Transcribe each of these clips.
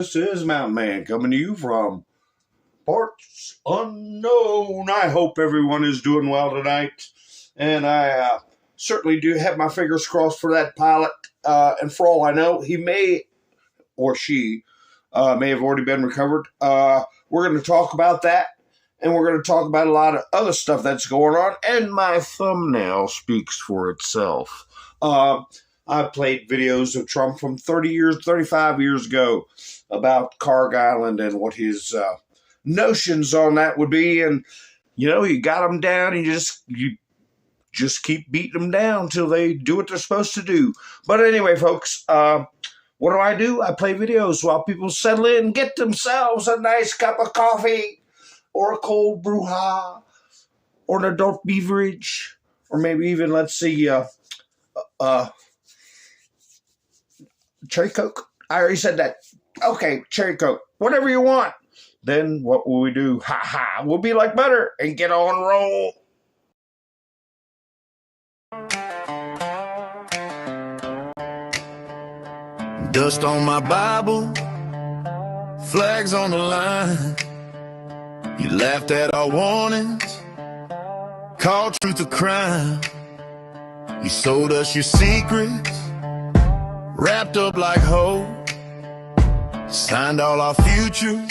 This is Mountain Man coming to you from parts unknown. I hope everyone is doing well tonight. And I certainly do have my fingers crossed for that pilot. And for all I know, he may, or she, may have already been recovered. We're going to talk about that. And we're going to talk about a lot of other stuff that's going on. And my thumbnail speaks for itself. I played videos of Trump from 35 years ago about Carg Island and what his notions on that would be. And, you know, you got them down and you just keep beating them down until they do what they're supposed to do. But anyway, folks, what do? I play videos while people settle in and get themselves a nice cup of coffee or a cold brouhaha or an adult beverage or maybe even, let's see, cherry Coke. I already said that. Okay, cherry Coke. Whatever you want. Then what will we do? Ha ha. We'll be like butter and get on roll. Dust on my Bible, flags on the line. You laughed at our warnings, called truth a crime. You sold us your secrets, wrapped up like hope. Signed all our futures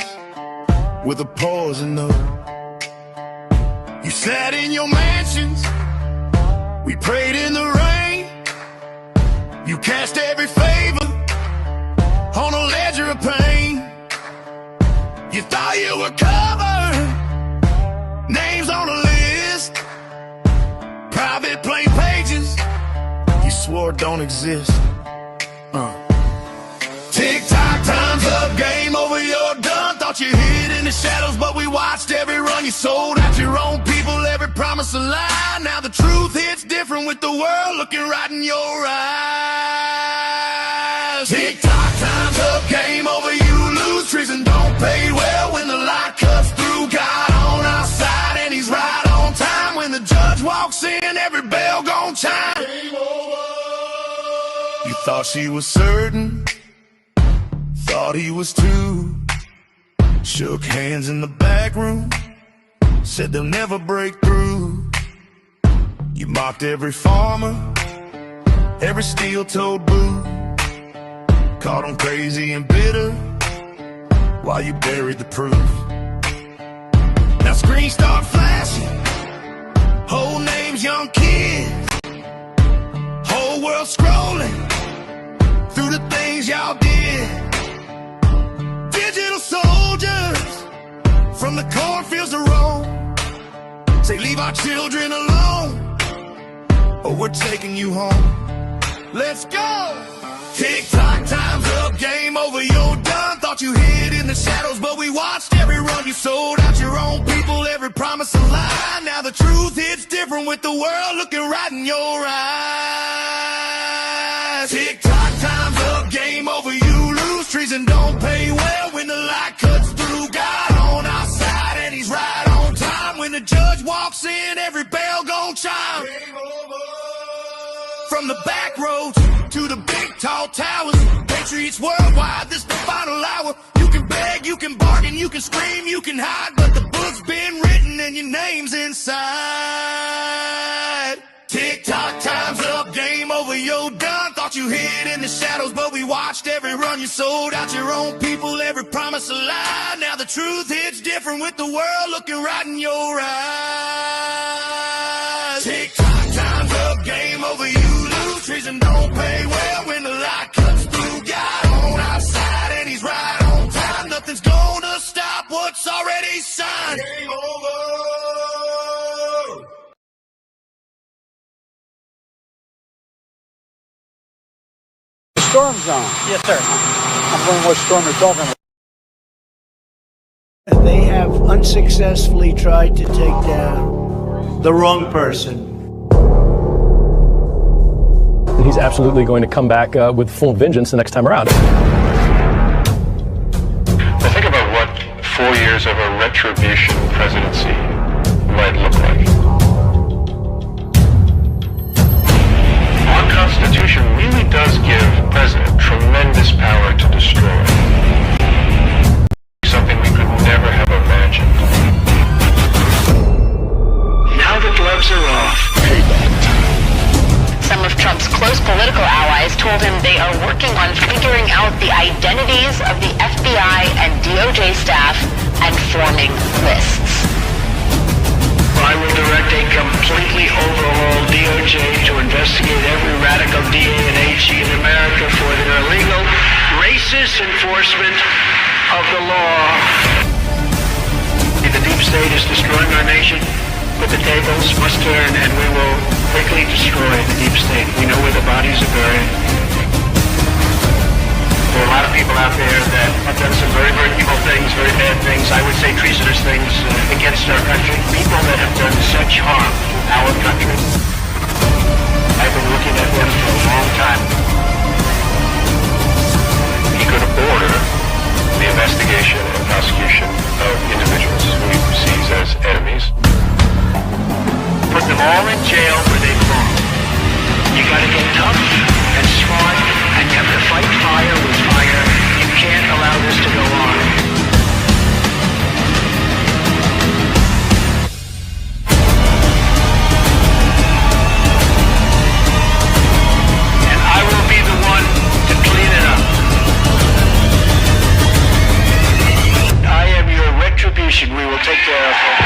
with a poison note. You sat in your mansions, we prayed in the rain. You cast every favor on a ledger of pain. You thought you were covered, names on a list, private plain pages you swore don't exist. Tick-tock, time's up, game over, you're done. Thought you hid in the shadows, but we watched every run. You sold out your own people, every promise a lie. Now the truth hits different with the world looking right in your eyes. Tick-tock, time's up, game over, you lose. Treason don't pay well when the light cuts through. God on our side and he's right on time. When the judge walks in, every bell gon' chime. Game over. You thought she was certain, thought he was too. Shook hands in the back room, said they'll never break through. You mocked every farmer, every steel-toed boo. Called him crazy and bitter while you buried the proof. Now screens start flashing, whole names, young kids, whole world scrolling through the things y'all did. Digital soldiers from the cornfields to Rome say leave our children alone or we're taking you home. Let's go! Tick-tock, time's up, game over, you're done. Thought you hid in the shadows, but we watched every run. You sold out your own people, every promise a lie. Now the truth hits different with the world looking right in your eyes. Tick-tock, time's up, game over, you lose. Treason don't pay well when the light cuts through. God on our side and he's right on time. When the judge walks in, every bell gon' chime. Game over. From the back roads to the big tall towers, Patriots worldwide, this the final hour. You can beg, you can bargain, you can scream, you can hide, but the book's been written and your name's inside. Tick-tock, time's up, game over, you're done. Thought you hid in the shadows, but we watched every run. You sold out your own people, every promise a lie. Now the truth hits different with the world looking right in your eyes. Tick-tock, time's up, game over, you lose. Treason don't pay well when the light cuts through. God on our side and he's right on time. Nothing's gonna stop what's already signed. Game over. Storm zone. Yes, sir. I'm wondering what storm they're talking about. They have unsuccessfully tried to take down the wrong person. He's absolutely going to come back with full vengeance the next time around. I think about what 4 years of a retribution presidency might look like. Our Constitution really does give president tremendous power to destroy. DOJ staff and forming lists. I will direct a completely overhauled DOJ to investigate every radical DA and AG in America for their illegal, racist enforcement of the law. The deep state is destroying our nation, but the tables must turn, and we will quickly destroy the deep state. We know where the bodies are buried. There are a lot of people out there that have done some very, very evil things, very bad things, I would say treasonous things against our country. People that have done such harm to our country. I've been looking at them for a long time. He could order the investigation and prosecution of individuals who he perceives as enemies. Put them all in jail where they belong. You gotta get tough and smart, and you have to fight fire with fire. You can't allow this to go on. And I will be the one to clean it up. I am your retribution. We will take care of it.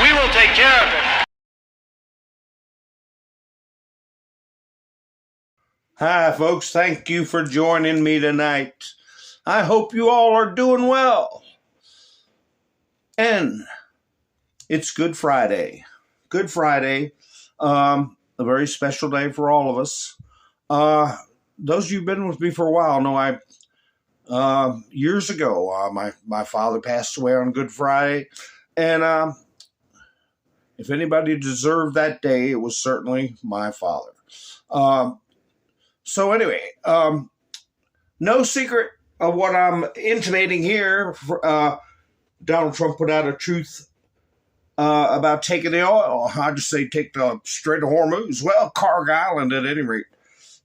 We will take care of it. Hi, folks. Thank you for joining me tonight. I hope you all are doing well. And it's Good Friday. Good Friday. A very special day for all of us. Those of you who've been with me for a while know years ago, my father passed away on Good Friday. And if anybody deserved that day, it was certainly my father. So anyway, no secret of what I'm intimating here. Donald Trump put out a truth about taking the oil. I just say take the Strait of Hormuz. Well, Carg Island at any rate.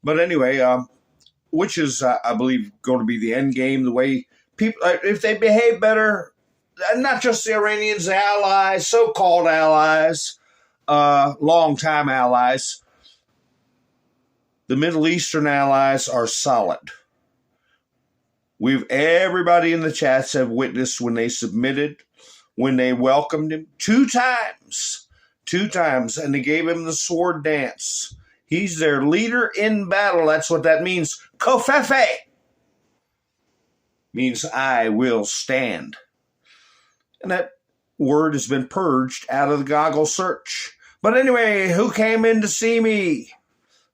But anyway, which is, I believe, going to be the end game. The way people, if they behave better, not just the Iranians, the allies, so-called allies, long-time allies, the Middle Eastern allies are solid. Everybody in the chats have witnessed when they submitted, when they welcomed him two times, and they gave him the sword dance. He's their leader in battle. That's what that means. Kofefe means I will stand. And that word has been purged out of the goggle search. But anyway, who came in to see me?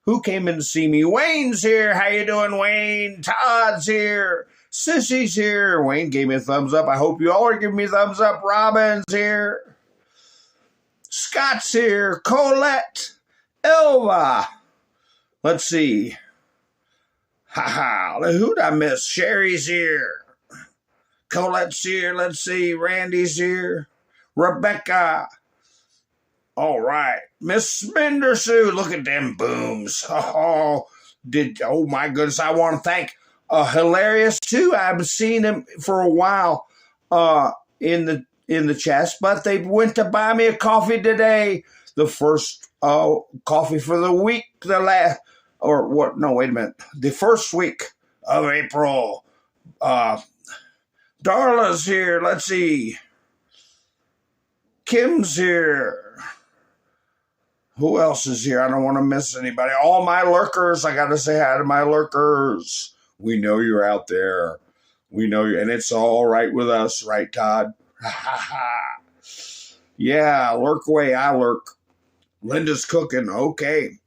Wayne's here. How you doing, Wayne? Todd's here. Sissy's here. Wayne gave me a thumbs up. I hope you all are giving me a thumbs up. Robin's here. Scott's here. Colette. Elva. Let's see. Who'd I miss? Sherry's here. Colette's here. Let's see. Randy's here. Rebecca. All right. Miss Spendersue. Look at them booms. Oh my goodness. I want to thank Hilarious too. I've seen him for a while in the chats, but they went to buy me a coffee today. The first coffee for the week. The first week of April. Darla's here. Let's see. Kim's here. Who else is here? I don't want to miss anybody. All my lurkers. I got to say hi to my lurkers. We know you're out there. We know you, and it's all right with us, right, Todd? Yeah, lurk away. I lurk. Linda's cooking. Okay.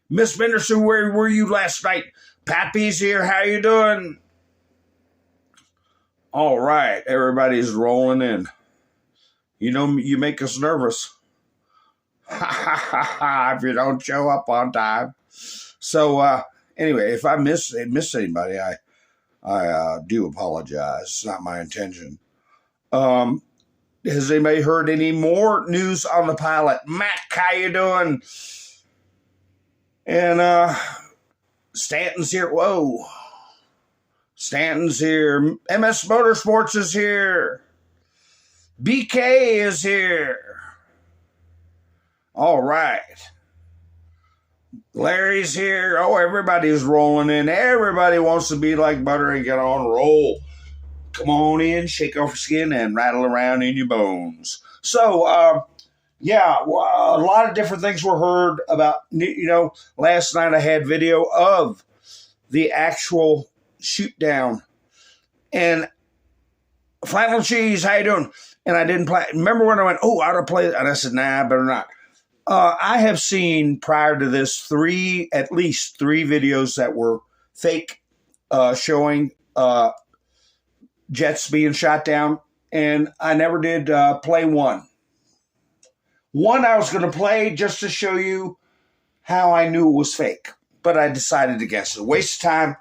Miss Menderson, where were you last night? Pappy's here. How you doing? All right. Everybody's rolling in. You know, you make us nervous. If you don't show up on time. So, anyway, if I miss anybody, I do apologize. It's not my intention. Has anybody heard any more news on the pilot? Mac, how you doing? And Stanton's here. Whoa. Stanton's here. MS Motorsports is here. BK is here. All right. Larry's here. Oh, everybody's rolling in. Everybody wants to be like butter and get on roll. come on in, shake off your skin, and rattle around in your bones. So, yeah, a lot of different things were heard about. Last night I had video of the actual shoot down. And Flannel Cheese, how you doing? And I didn't play. Remember when I went, oh, I ought to play it? And I said, nah, I better not. I have seen prior to this at least three videos that were fake, showing jets being shot down, and I never did play one. One I was going to play just to show you how I knew it was fake, but I decided against it. Waste of time.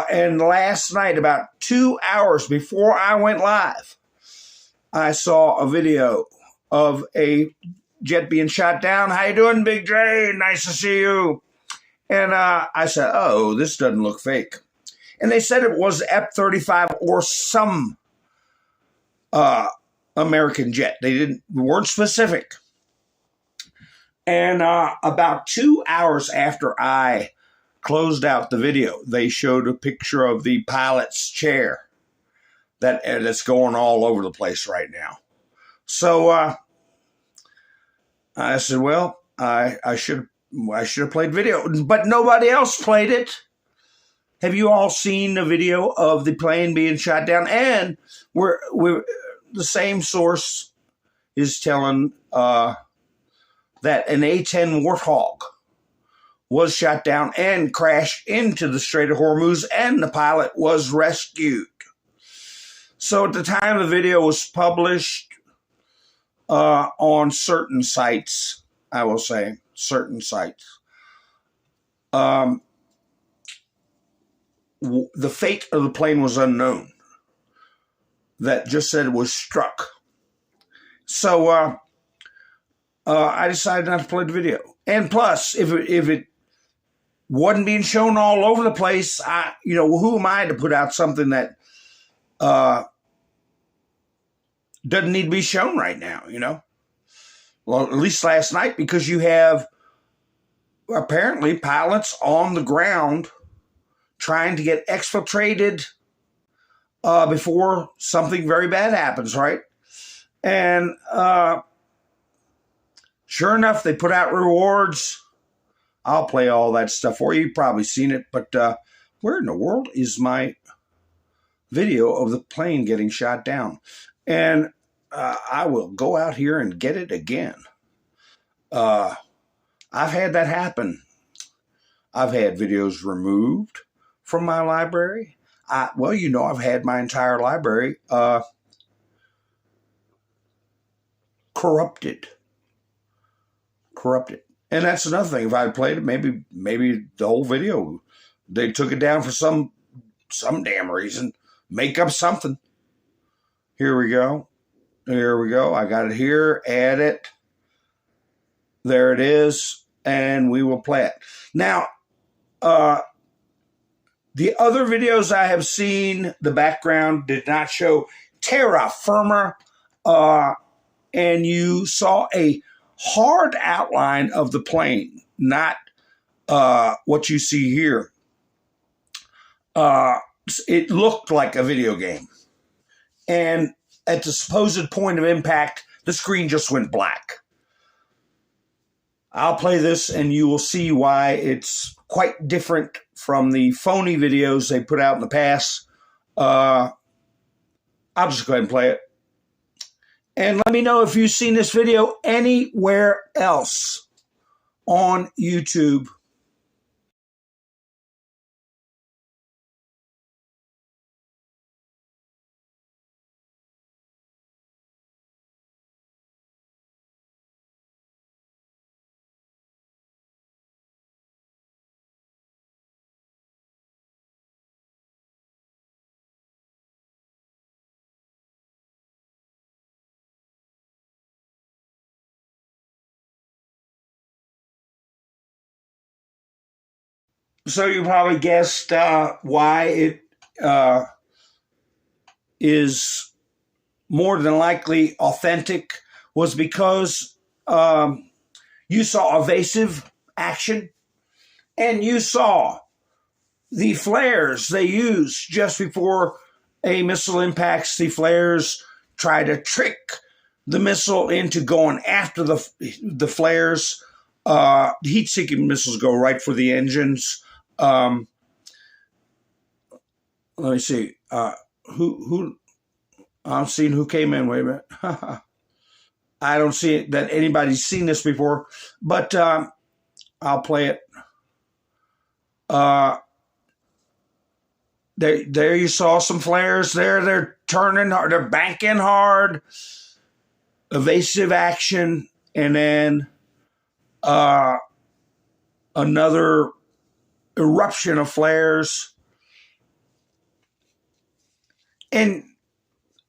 And last night, about 2 hours before I went live, I saw a video of a jet being shot down. How you doing, Big J? Nice to see you. And I said, oh, this doesn't look fake. And they said it was F-35 or some American jet. They weren't specific. And about 2 hours after I closed out the video, they showed a picture of the pilot's chair that's going all over the place right now. So I said, well, I should have played video, but nobody else played it. Have you all seen the video of the plane being shot down? And we're the same source is telling that an A-10 Warthog was shot down and crashed into the Strait of Hormuz, and the pilot was rescued. So at the time the video was published, on certain sites, I will say, certain sites, the fate of the plane was unknown. That just said it was struck. So I decided not to play the video. And plus, if it wasn't being shown all over the place, who am I to put out something that doesn't need to be shown right now, Well, at least last night, because you have apparently pilots on the ground trying to get exfiltrated before something very bad happens, right? And sure enough, they put out rewards. I'll play all that stuff for you. You've probably seen it, but where in the world is my video of the plane getting shot down? And I will go out here and get it again. I've had that happen. I've had videos removed from my library. I've had my entire library corrupted. And that's another thing. If I played it, maybe the whole video, they took it down for some damn reason. Make up something. Here we go. I got it here. Add it. There it is. And we will play it. Now, the other videos I have seen, the background did not show terra firma. And you saw a hard outline of the plane, not what you see here. It looked like a video game. And at the supposed point of impact, the screen just went black. I'll play this and you will see why it's quite different from the phony videos they put out in the past. I'll just go ahead and play it. And let me know if you've seen this video anywhere else on YouTube. So you probably guessed why it is more than likely authentic was because you saw evasive action and you saw the flares they used just before a missile impacts, the flares try to trick the missile into going after the flares. Heat-seeking missiles go right for the engines. Let me see. Who? I'm seeing who came in. Wait a minute. I don't see that anybody's seen this before, but I'll play it. There you saw some flares there. They're turning hard. They're banking hard. Evasive action. And then another eruption of flares. And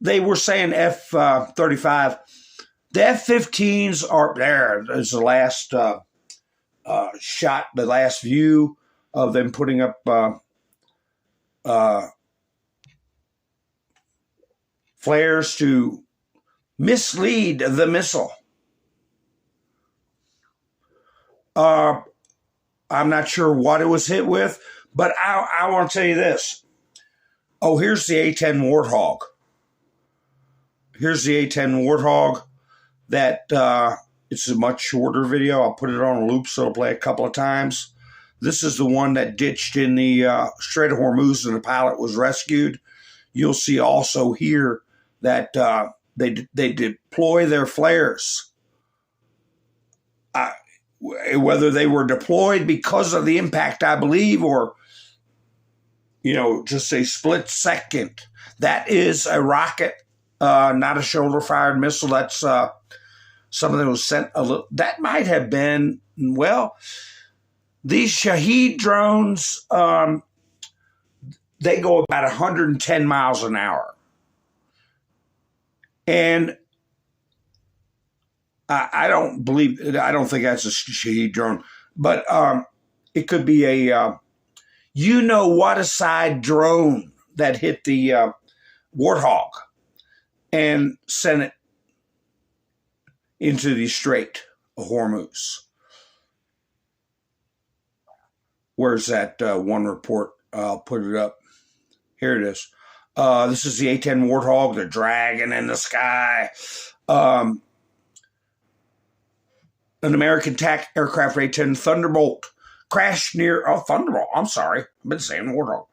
they were saying F-35. The F-15s are there. There's the last shot, the last view of them putting up flares to mislead the missile. I'm not sure what it was hit with, but I want to tell you this. Oh, here's the A-10 Warthog. Here's the A-10 Warthog. That it's a much shorter video. I'll put it on a loop so it'll play a couple of times. This is the one that ditched in the Strait of Hormuz and the pilot was rescued. You'll see also here that they deploy their flares. Whether they were deployed because of the impact, I believe, or, just a split second. That is a rocket, not a shoulder-fired missile. That's something that was sent that might have been, these Shahed drones, they go about 110 miles an hour. And I don't think that's a Shahed drone, but it could be a, what-aside drone that hit the Warthog and sent it into the Strait of Hormuz. Where's that one report? I'll put it up. Here it is. This is the A-10 Warthog. They're dragging in the sky. An American attack aircraft A-10 Thunderbolt crashed near... Thunderbolt. I'm sorry. I've been saying Warthog.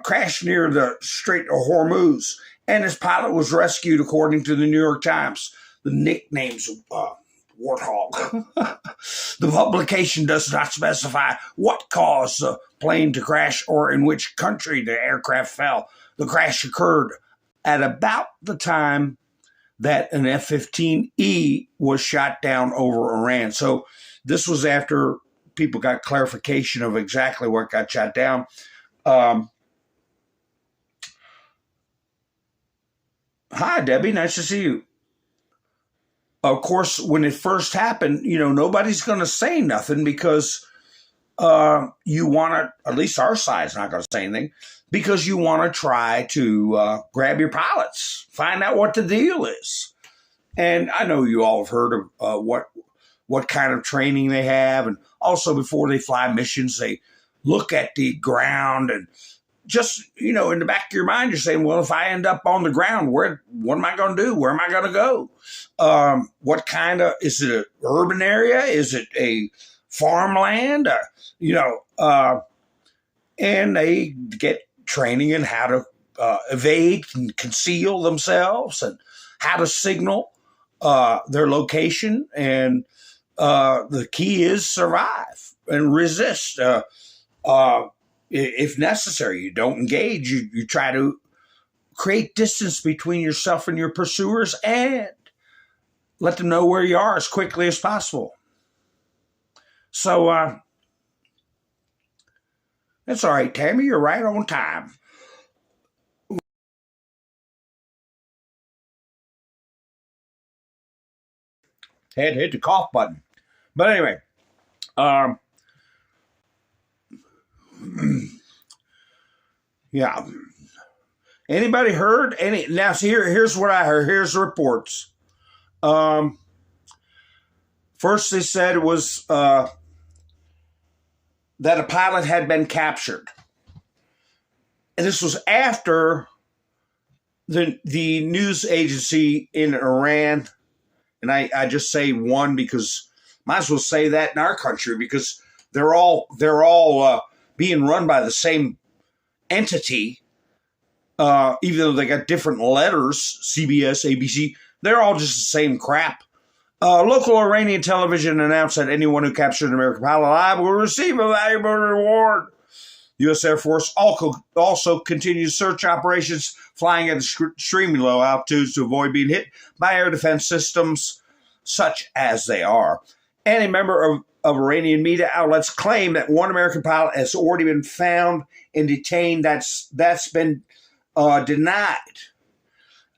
Crashed near the Strait of Hormuz, and his pilot was rescued, according to the New York Times. The nickname's Warthog. The publication does not specify what caused the plane to crash or in which country the aircraft fell. The crash occurred at about the time that an F-15E was shot down over Iran. So this was after people got clarification of exactly what got shot down. Hi, Debbie. Nice to see you. Of course, when it first happened, nobody's going to say nothing because you want to, at least our side's not going to say anything, because you want to try to grab your pilots, find out what the deal is. And I know you all have heard of what kind of training they have. And also before they fly missions, they look at the ground and just, in the back of your mind, you're saying, well, if I end up on the ground, what am I going to do? Where am I going to go? What kind of, is it an urban area? Is it a farmland? And they get training in how to evade and conceal themselves and how to signal their location. And the key is survive and resist. If necessary, you don't engage. You try to create distance between yourself and your pursuers and let them know where you are as quickly as possible. So that's all right, Tammy. You're right on time. Had to hit the cough button. But anyway, yeah. Anybody heard any? Now, see, here's what I heard. Here's the reports. First, they said it was that a pilot had been captured. And this was after the news agency in Iran, and I just say one because might as well say that in our country because they're all being run by the same entity, even though they got different letters, CBS, ABC, they're all just the same crap. Local Iranian television announced that anyone who captured an American pilot alive will receive a valuable reward. U.S. Air Force also continues search operations flying at extremely low altitudes to avoid being hit by air defense systems such as they are. And a member of Iranian media outlets claim that one American pilot has already been found and detained. That's been denied.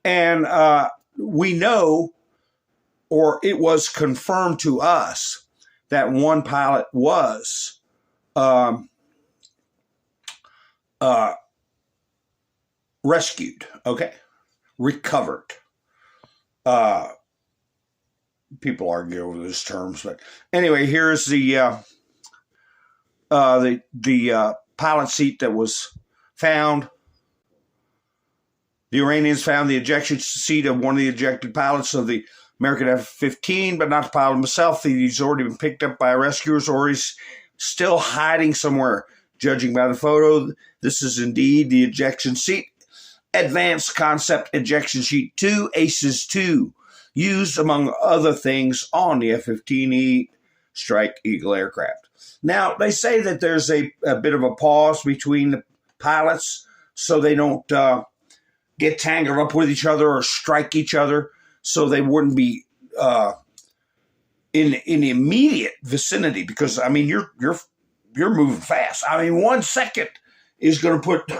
And we know, or it was confirmed to us, that one pilot was rescued, recovered. People argue over those terms, but anyway, here's the pilot seat that was found. The Iranians found the ejection seat of one of the ejected pilots of the American F-15, but not the pilot himself. He's already been picked up by rescuers, or he's still hiding somewhere. Judging by the photo, this is indeed the ejection seat. Advanced Concept Ejection Sheet 2, ACES 2, used among other things on the F-15E Strike Eagle aircraft. Now, they say that there's a bit of a pause between the pilots so they don't get tangled up with each other or strike each other, so they wouldn't be in the immediate vicinity. Because I mean, you're moving fast. I mean, 1 second is going to put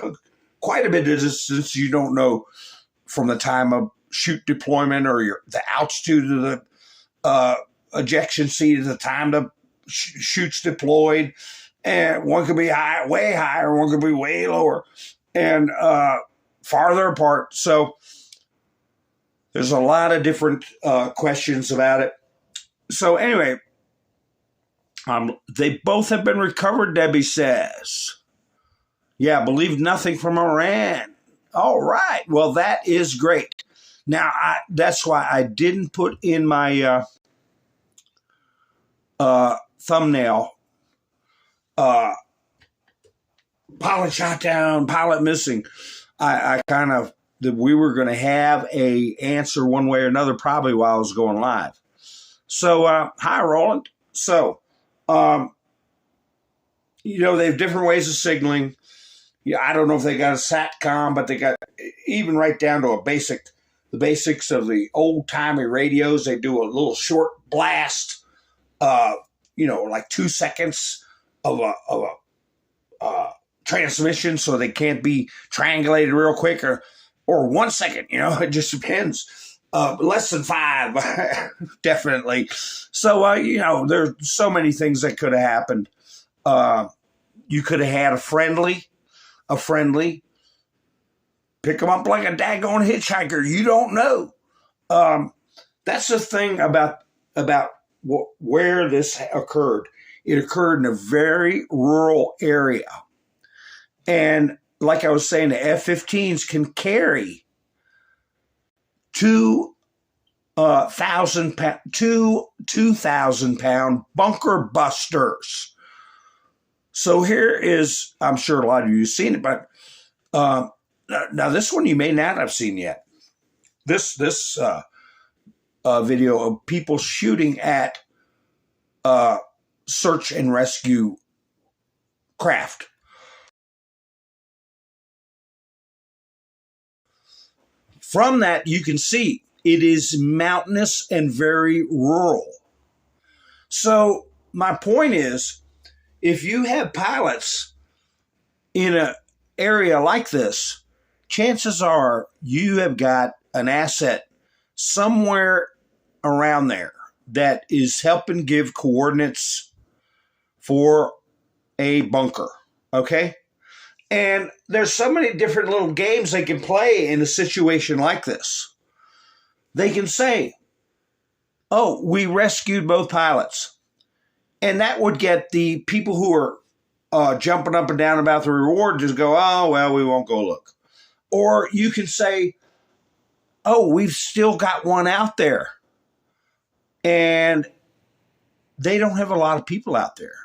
quite a bit of distance. You don't know from the time of chute deployment or the altitude of the ejection seat at the time the chute's deployed, and one could be way higher, one could be way lower, and farther apart. So there's a lot of different questions about it. So anyway, they both have been recovered, Debbie says. Yeah, believe nothing from Iran. All right. Well, that is great. Now, that's why I didn't put in my thumbnail, pilot shot down, pilot missing. I kind of, that we were going to have a answer one way or another probably while I was going live. So, hi, Roland. So, they have different ways of signaling. Yeah, I don't know if they got a SATCOM, but they got even right down to the basics of the old-timey radios. They do a little short blast, like 2 seconds of a transmission, so they can't be triangulated real quick, or 1 second. It just depends. Less than 5, definitely. So, there's so many things that could have happened. You could have had a friendly, pick them up like a daggone hitchhiker. You don't know. That's the thing about where this occurred. It occurred in a very rural area. And like I was saying, the F-15s can carry 2,000 pound bunker busters. So here is, I'm sure a lot of you have seen it, but now this one you may not have seen yet. This video of people shooting at search and rescue craft. From that, you can see it is mountainous and very rural. So my point is, if you have pilots in an area like this, chances are you have got an asset somewhere around there that is helping give coordinates for a bunker, okay? And there's so many different little games they can play in a situation like this. They can say, oh, we rescued both pilots. And that would get the people who are jumping up and down about the reward just go, oh, well, we won't go look. Or you can say, oh, we've still got one out there. And they don't have a lot of people out there.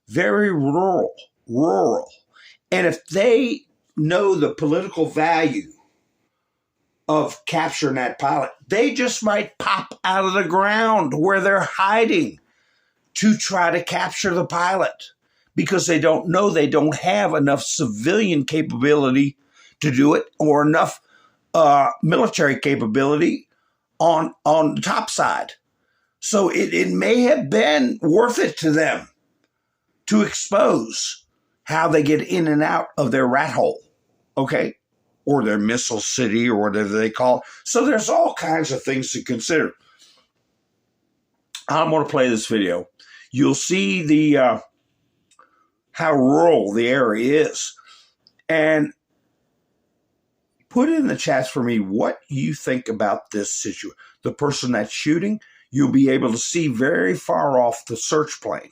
Very rural. And if they know the political value of capturing that pilot, they just might pop out of the ground where they're hiding to try to capture the pilot because they don't know they don't have enough civilian capability to do it or enough military capability on the top side. So it may have been worth it to them to expose how they get in and out of their rat hole, okay? Or their missile city or whatever they call it. So there's all kinds of things to consider. I'm going to play this video. You'll see the how rural the area is. And put in the chats for me what you think about this situation. The person that's shooting, you'll be able to see very far off the search plane.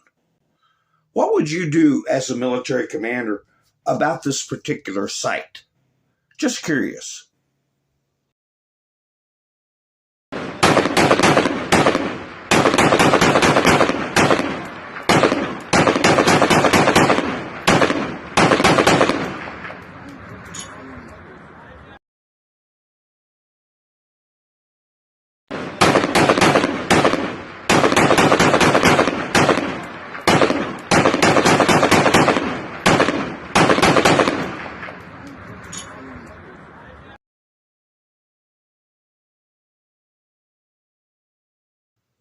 What would you do as a military commander about this particular site? Just curious.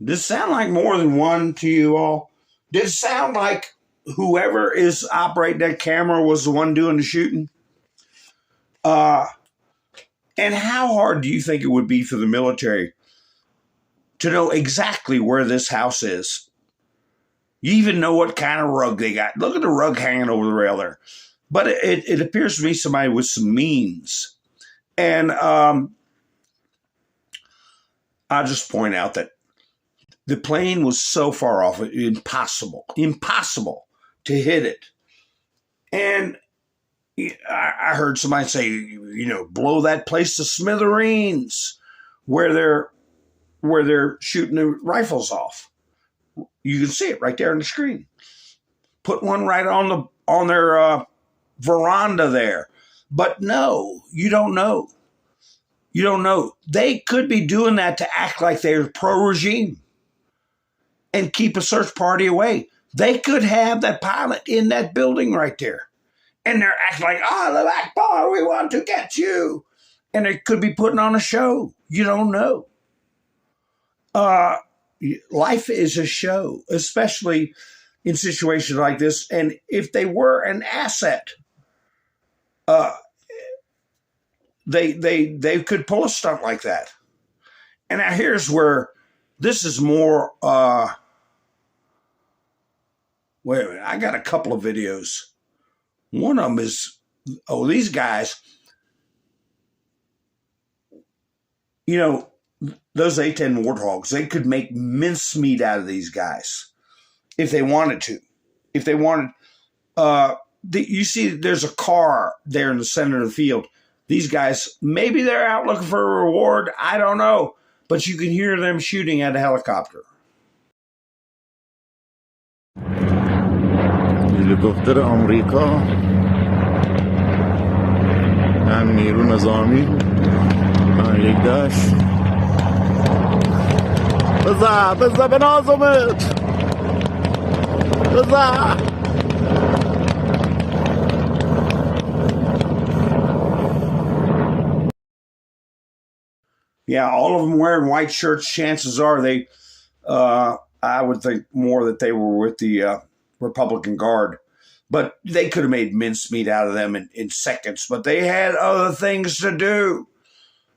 Does it sound like more than one to you all? Does it sound like whoever is operating that camera was the one doing the shooting? And how hard do you think it would be for the military to know exactly where this house is? You even know what kind of rug they got. Look at the rug hanging over the rail there. But it appears to me somebody with some means. And I'll just point out that the plane was so far off, impossible to hit it. And I heard somebody say, blow that place to smithereens where they're shooting the rifles off. You can see it right there on the screen. Put one right on their veranda there. But no, you don't know. You don't know. They could be doing that to act like they're pro-regime and keep a search party away. They could have that pilot in that building right there. And they're acting like, Allah Akbar, we want to get you. And they could be putting on a show. You don't know. Life is a show, especially in situations like this. And if they were an asset, they could pull a stunt like that. And now here's where this is more... wait a minute, I got a couple of videos. One of them is, these guys, those A-10 Warthogs, they could make mincemeat out of these guys if they wanted to. If they wanted, you see there's a car there in the center of the field. These guys, maybe they're out looking for a reward. I don't know. But you can hear them shooting at a helicopter. هلیکوپتر آمریکا هم نیرو نظامی هم یک دشت بزا به نازمت بزا Yeah, all of them wearing white shirts. Chances are they, I would think more that they were with the Republican Guard. But they could have made mincemeat out of them in seconds. But they had other things to do.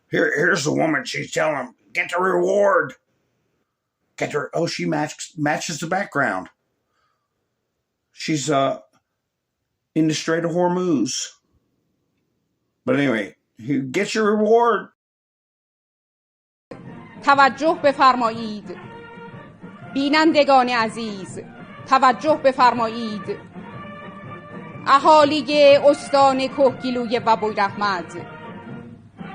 Here's the woman. She's telling them, get the reward. Get her. Oh, she matches the background. She's in the Strait of Hormuz. But anyway, get your reward. توجه بفرمایید. بینندگان عزیز توجه بفرمایید. اهالی استان کهگیلوی و بویراحمد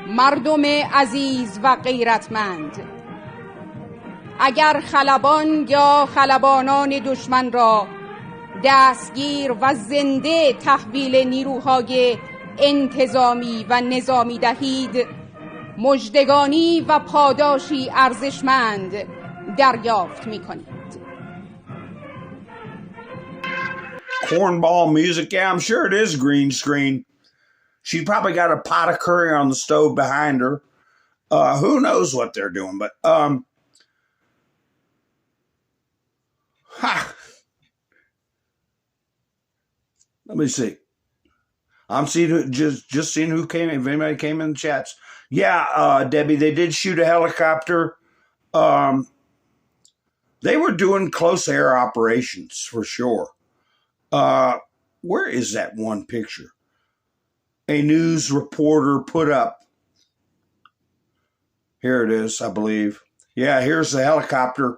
مردم عزیز و غیرتمند، اگر خلبان یا خلبانان دشمن را دستگیر و زنده تحویل نیروهای انتظامی و نظامی دهید، مژدگانی و پاداشی ارزشمند دریافت می‌کنید. Cornball music. Yeah, I'm sure it is green screen. She probably got a pot of curry on the stove behind her. Who knows what they're doing, but let me see. I'm seeing just seeing who came, if anybody came in the chats. Yeah, Debbie, they did shoot a helicopter. They were doing close air operations for sure. Where is that one picture? A news reporter put up. Here it is, I believe. Yeah, here's the helicopter.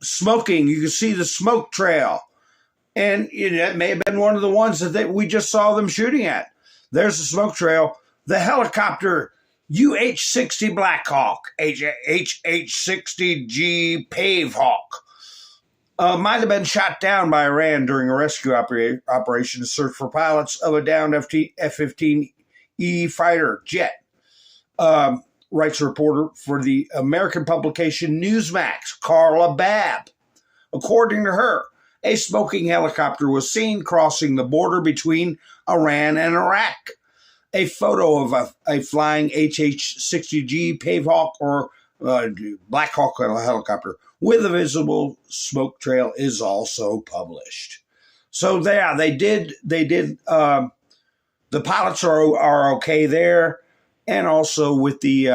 Smoking. You can see the smoke trail. And that may have been one of the ones that we just saw them shooting at. There's the smoke trail. The helicopter, UH-60 Blackhawk, HH-60G Pavehawk, might have been shot down by Iran during a rescue operation to search for pilots of a downed F-15E fighter jet. Writes a reporter for the American publication Newsmax, Carla Babb. According to her, a smoking helicopter was seen crossing the border between Iran and Iraq. A photo of a flying HH-60G Pavehawk or Blackhawk helicopter with a visible smoke trail is also published. So yeah, they did. The pilots are okay there, and also with the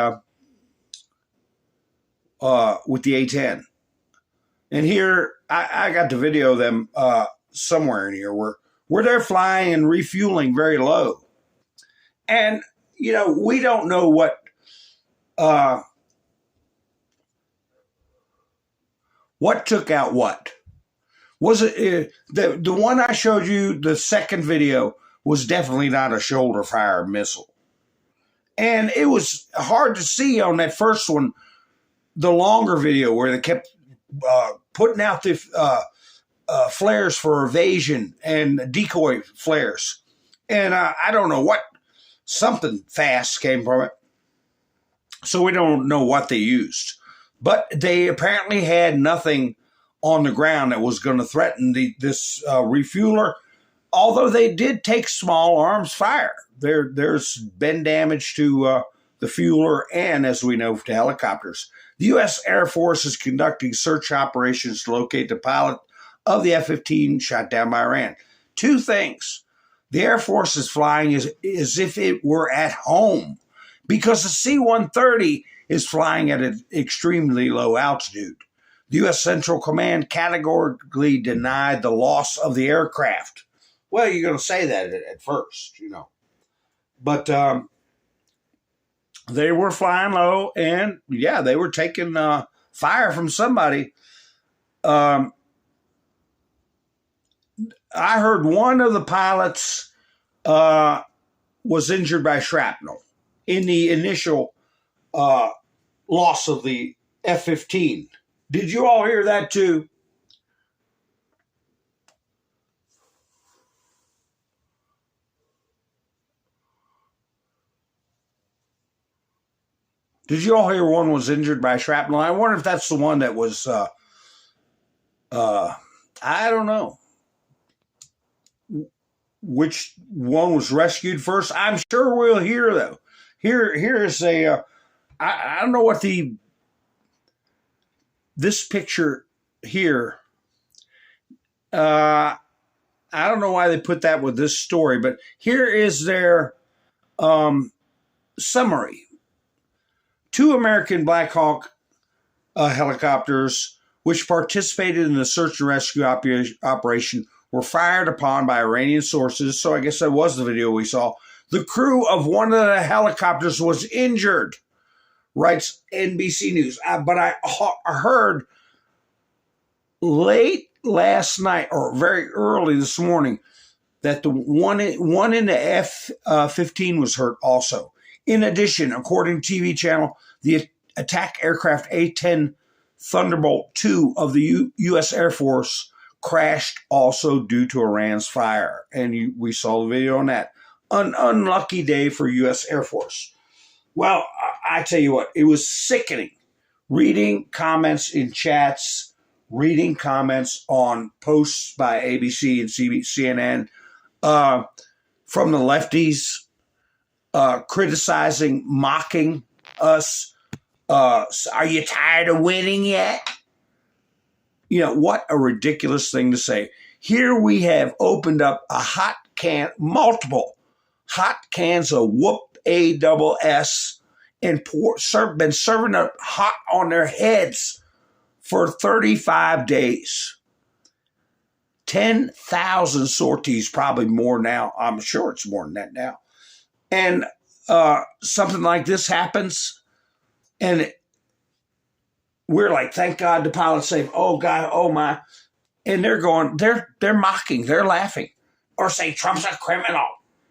A-10. And here I got the video of them somewhere in here where they're flying and refueling very low. And, we don't know what took out what. Was it the one I showed you, the second video, was definitely not a shoulder fire missile. And it was hard to see on that first one, the longer video where they kept putting out the flares for evasion and decoy flares. And I don't know what. Something fast came from it. So we don't know what they used. But they apparently had nothing on the ground that was going to threaten this refueler, although they did take small arms fire. There's been damage to the fueler and, as we know, to helicopters. The U.S. Air Force is conducting search operations to locate the pilot of the F-15 shot down by Iran. Two things. The Air Force is flying as if it were at home because the C-130 is flying at an extremely low altitude. The U.S. Central Command categorically denied the loss of the aircraft. Well, you're going to say that at first, But they were flying low, and, yeah, they were taking fire from somebody. I heard one of the pilots was injured by shrapnel in the initial loss of the F-15. Did you all hear that too? Did you all hear one was injured by shrapnel? I wonder if that's the one that was, I don't know which one was rescued first. I'm sure we'll hear, though. Here's a, I don't know what this picture here, I don't know why they put that with this story, but here is their summary. 2 American Black Hawk helicopters, which participated in the search and rescue operation, were fired upon by Iranian sources. So I guess that was the video we saw. The crew of one of the helicopters was injured, writes NBC News. But I heard late last night or very early this morning that the one in the F-15 was hurt also. In addition, according to TV channel, the attack aircraft A-10 Thunderbolt II of the U.S. Air Force crashed also due to Iran's fire. And we saw the video on that. Unlucky day for U.S. Air Force. Well, I tell you what, it was sickening. Reading comments in chats, reading comments on posts by ABC and CNN from the lefties, criticizing, mocking us. Are you tired of winning yet? You know, what a ridiculous thing to say. Here we have opened up multiple hot cans of whoop ASS and been serving up hot on their heads for 35 days. 10,000 sorties, probably more now. I'm sure it's more than that now. And something like this happens, and we're like, thank God the pilot's safe. Oh God, oh my. And they're mocking, they're laughing. Or say Trump's a criminal.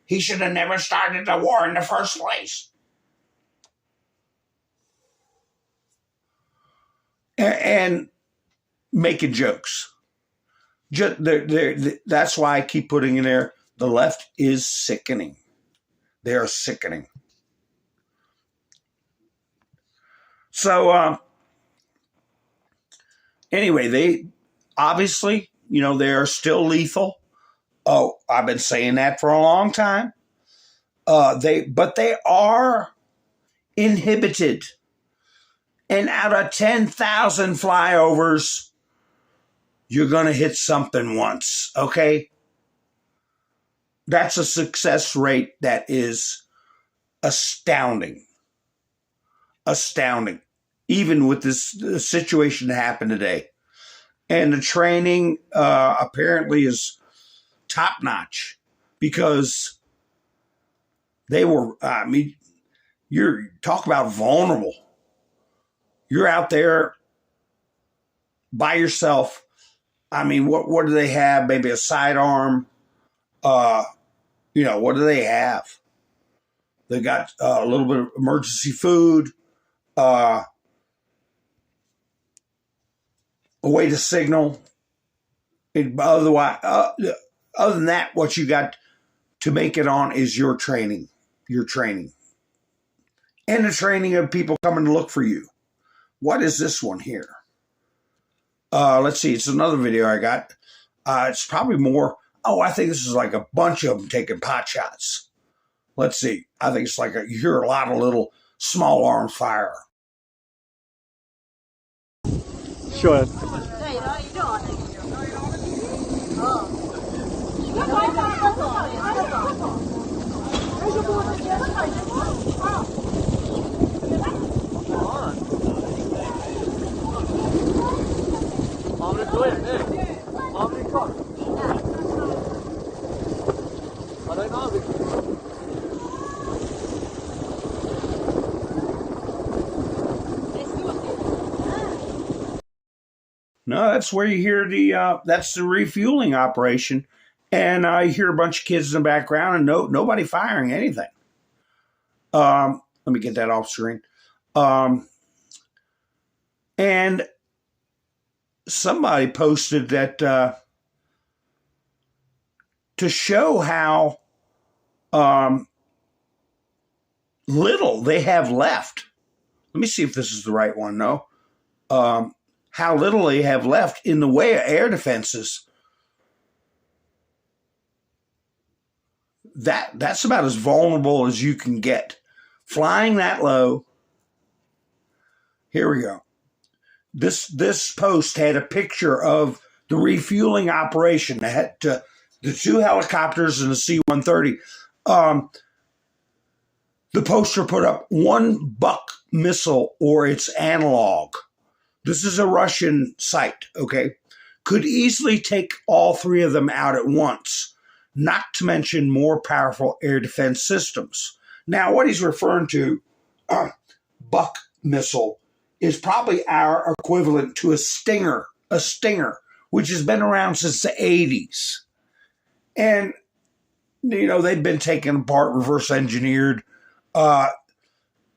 He should have never started the war in the first place. And making jokes. That's why I keep putting in there, the left is sickening. They are sickening. So, anyway, they obviously, they are still lethal. Oh, I've been saying that for a long time. But they are inhibited. And out of 10,000 flyovers, you're going to hit something once, okay? That's a success rate that is astounding. Astounding. Even with this situation that happened today. And the training apparently is top-notch because they were, you're talk about vulnerable. You're out there by yourself. What do they have? Maybe a sidearm. What do they have? They got a little bit of emergency food, a way to signal. Otherwise, other than that, what you got to make it on is your training. Your training. And the training of people coming to look for you. What is this one here? Let's see. It's another video I got. It's probably more. Oh, I think this is like a bunch of them taking pot shots. Let's see. I think it's like you hear a lot of little small arms fire. Sure. No, that's where you hear that's the refueling operation. And I hear a bunch of kids in the background and nobody firing anything. Let me get that off screen. And somebody posted that to show how little they have left. Let me see if this is the right one. No. How little they have left in the way of air defenses. That's about as vulnerable as you can get. Flying that low. Here we go. This post had a picture of the refueling operation. They had the two helicopters and the C-130. The poster put up one Buck missile or its analog. This is a Russian site, okay? Could easily take all three of them out at once, not to mention more powerful air defense systems. Now, what he's referring to, Buck missile, is probably our equivalent to a Stinger, which has been around since the 80s. And, they've been taken apart, reverse engineered.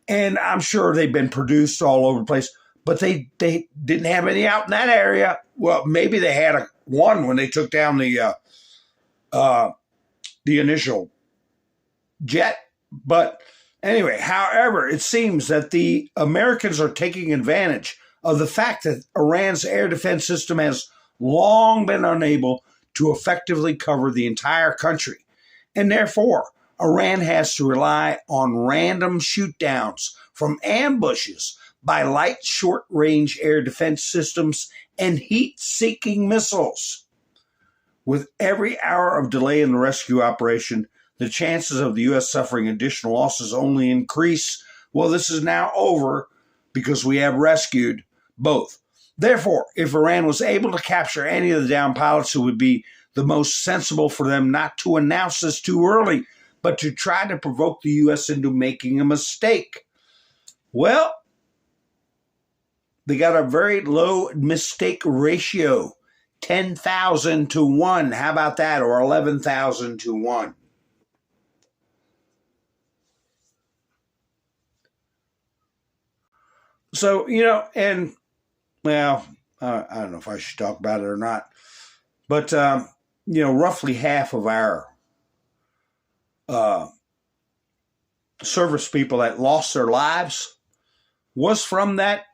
And I'm sure they've been produced all over the place, but they didn't have any out in that area. Well, maybe they had one when they took down the initial jet. But anyway, however, it seems that the Americans are taking advantage of the fact that Iran's air defense system has long been unable to effectively cover the entire country. And therefore, Iran has to rely on random shoot-downs from ambushes by light short-range air defense systems and heat-seeking missiles. With every hour of delay in the rescue operation, the chances of the U.S. suffering additional losses only increase. Well, this is now over because we have rescued both. Therefore, if Iran was able to capture any of the downed pilots, it would be the most sensible for them not to announce this too early, but to try to provoke the U.S. into making a mistake. Well, they got a very low mistake ratio, 10,000 to 1. How about that? Or 11,000 to 1. So, and, well, I don't know if I should talk about it or not, but, roughly half of our service people that lost their lives was from that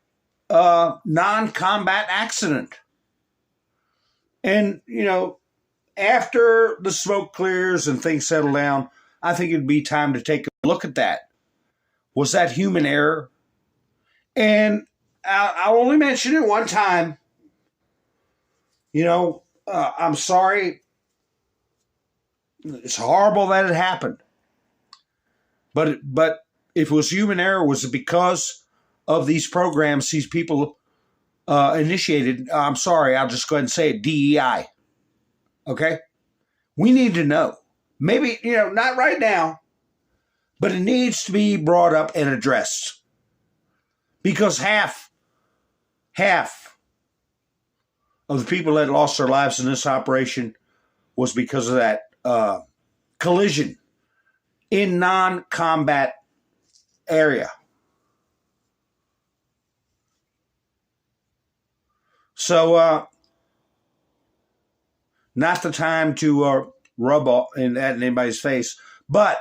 non-combat accident. And, after the smoke clears and things settle down, I think it'd be time to take a look at that. Was that human error? And I'll only mention it one time. I'm sorry. It's horrible that it happened. But if it was human error, was it because of these programs these people initiated? I'm sorry, I'll just go ahead and say it, DEI. Okay? We need to know. Maybe, not right now, but it needs to be brought up and addressed. Because half of the people that lost their lives in this operation was because of that collision in non-combat area. So, not the time to rub that in anybody's face, and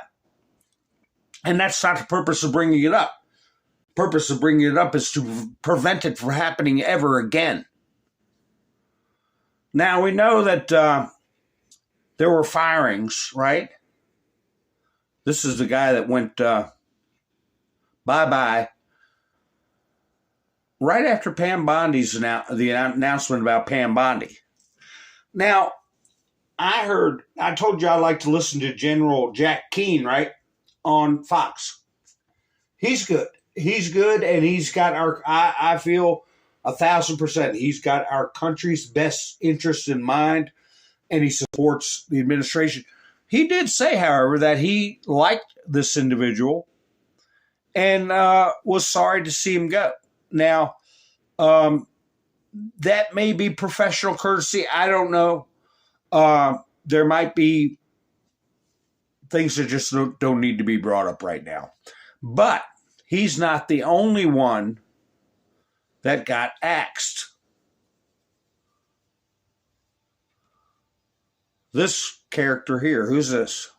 that's not the purpose of bringing it up. Purpose of bringing it up is to prevent it from happening ever again. Now, we know that there were firings, right? This is the guy that went bye-bye right after Pam Bondi's the announcement about Pam Bondi. Now, I told you I like to listen to General Jack Keane, right, on Fox. He's good. He's good, and he's got I feel 1,000%. He's got our country's best interest in mind, and he supports the administration. He did say, however, that he liked this individual and was sorry to see him go. Now, that may be professional courtesy. I don't know. There might be things that just don't need to be brought up right now. But he's not the only one that got axed. This character here, who's this?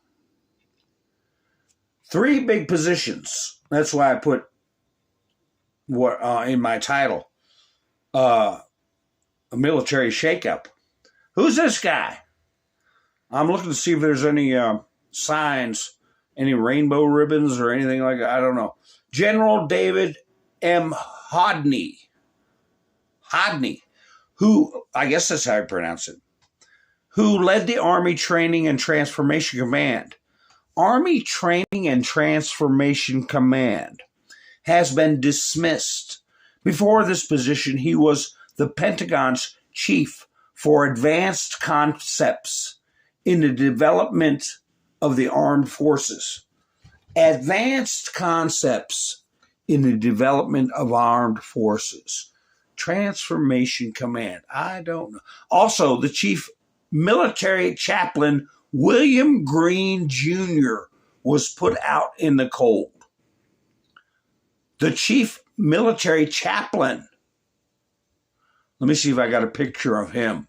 3 big positions. That's why I put what in my title, a military shakeup. Who's this guy? I'm looking to see if there's any signs, any rainbow ribbons or anything like that. I don't know. General David M. Hodney, who, I guess that's how I pronounce it, who led the Army Training and Transformation Command. Army Training and Transformation Command has been dismissed. Before this position, he was the Pentagon's chief for advanced concepts in the development of the armed forces. Advanced concepts in the development of armed forces. Transformation Command. I don't know. Also, the chief military chaplain, William Green Jr., was put out in the cold. the chief military chaplain. Let me see if I got a picture of him.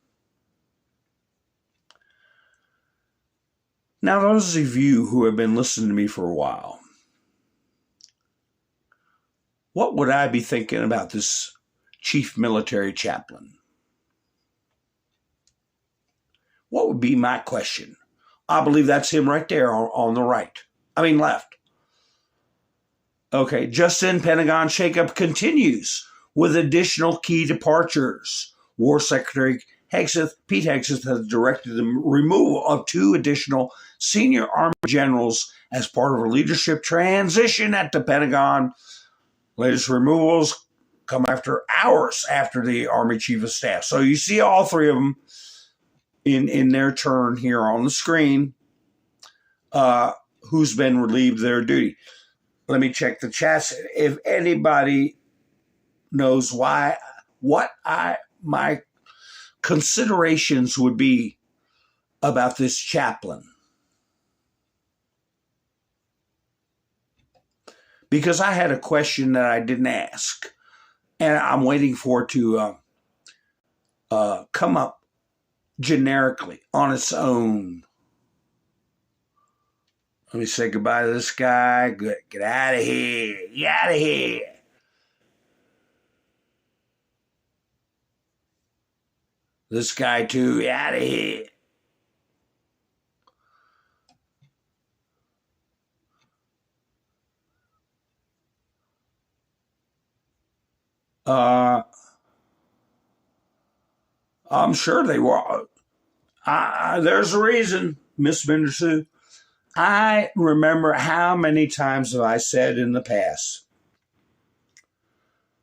Now, those of you who have been listening to me for a while, what would I be thinking about this chief military chaplain? What would be my question? I believe that's him right there on the right. I mean, left. Okay, just in, Pentagon shakeup continues with additional key departures. War Secretary Pete Hegseth has directed the removal of 2 additional senior Army generals as part of a leadership transition at the Pentagon. Latest removals come after hours after the Army Chief of Staff. So you see all 3 of them in their turn here on the screen, who's been relieved of their duty. Let me check the chats. If anybody knows my considerations would be about this chaplain. Because I had a question that I didn't ask, and I'm waiting for it to come up generically on its own. Let me say goodbye to this guy. Good. Get out of here. Get out of here. This guy too. Get out of here. I'm sure they were. There's a reason, Miss Bendersu. I remember how many times have I said in the past,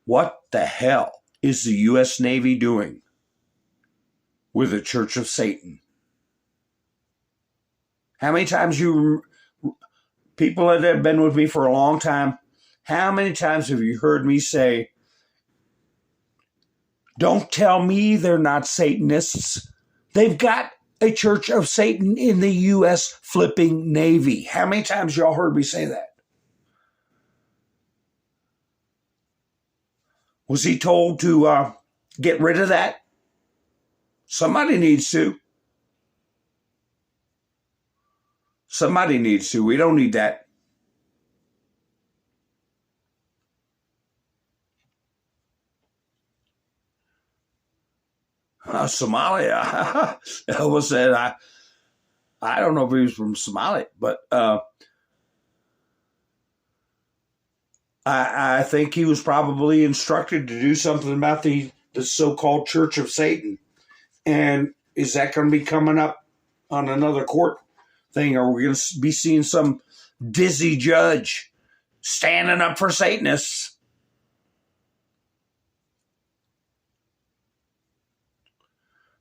what the hell is the U.S. Navy doing with the Church of Satan? How many times people that have been with me for a long time, how many times have you heard me say, don't tell me they're not Satanists. They've got a Church of Satan in the U.S. flipping Navy. How many times y'all heard me say that? Was he told to get rid of that? Somebody needs to. Somebody needs to. We don't need that. Somalia. Elvis said, I don't know if he was from Somalia, but I think he was probably instructed to do something about the so-called Church of Satan. And is that going to be coming up on another court thing? Are we going to be seeing some dizzy judge standing up for Satanists?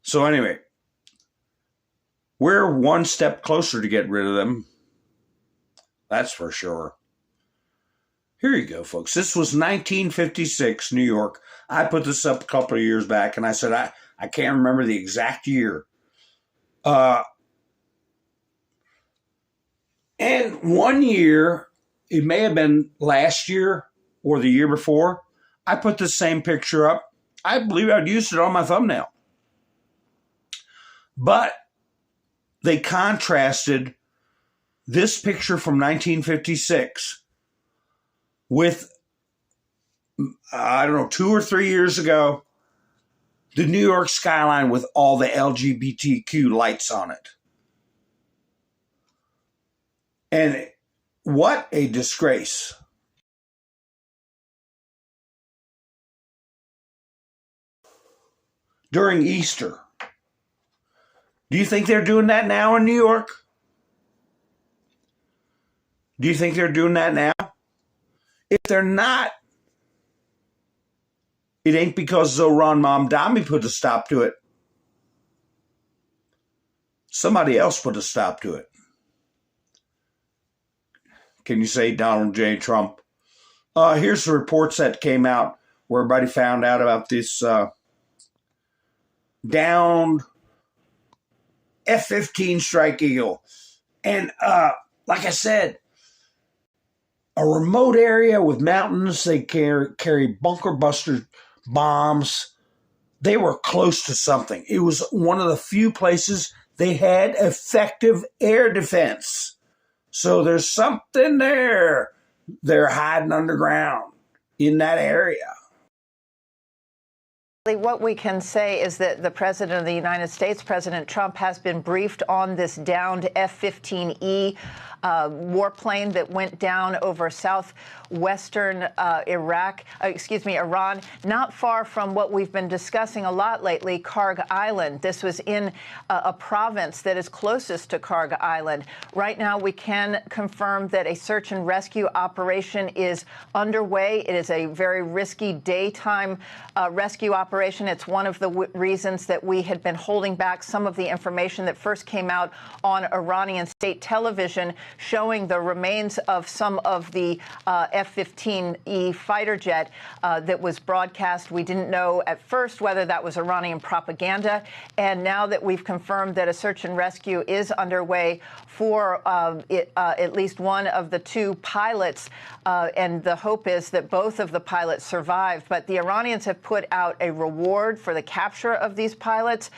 So anyway, we're one step closer to get rid of them. That's for sure. Here you go, folks. This was 1956, New York. I put this up a couple of years back, and I said, I can't remember the exact year. And one year, it may have been last year or the year before, I put the same picture up. I believe I'd used it on my thumbnail. But they contrasted this picture from 1956 with, 2 or 3 years ago, the New York skyline with all the LGBTQ lights on it. And what a disgrace. During Easter. Do you think they're doing that now in New York? Do you think they're doing that now? If they're not, it ain't because Zohran Mamdani put a stop to it. Somebody else put a stop to it. Can you say Donald J. Trump? Here's the reports that came out where everybody found out about this downed F-15 Strike Eagle. And like I said, a remote area with mountains. They carry bunker buster bombs. They were close to something. It was one of the few places they had effective air defense. So there's something there. They're hiding underground in that area. What we can say is that the President of the United States, President Trump, has been briefed on this downed F-15E warplane that went down over southwestern Iran, not far from what we've been discussing a lot lately, Karg Island. This was in a province that is closest to Karg Island. Right now, we can confirm that a search and rescue operation is underway. It is a very risky daytime rescue operation. It's one of the reasons that we had been holding back some of the information that first came out on Iranian state television, showing the remains of some of the F-15E fighter jet that was broadcast. We didn't know at first whether that was Iranian propaganda. And now that we've confirmed that a search and rescue is underway for at least one of the two pilots, and the hope is that both of the pilots survived. But the Iranians have put out a reward for the capture of these pilots.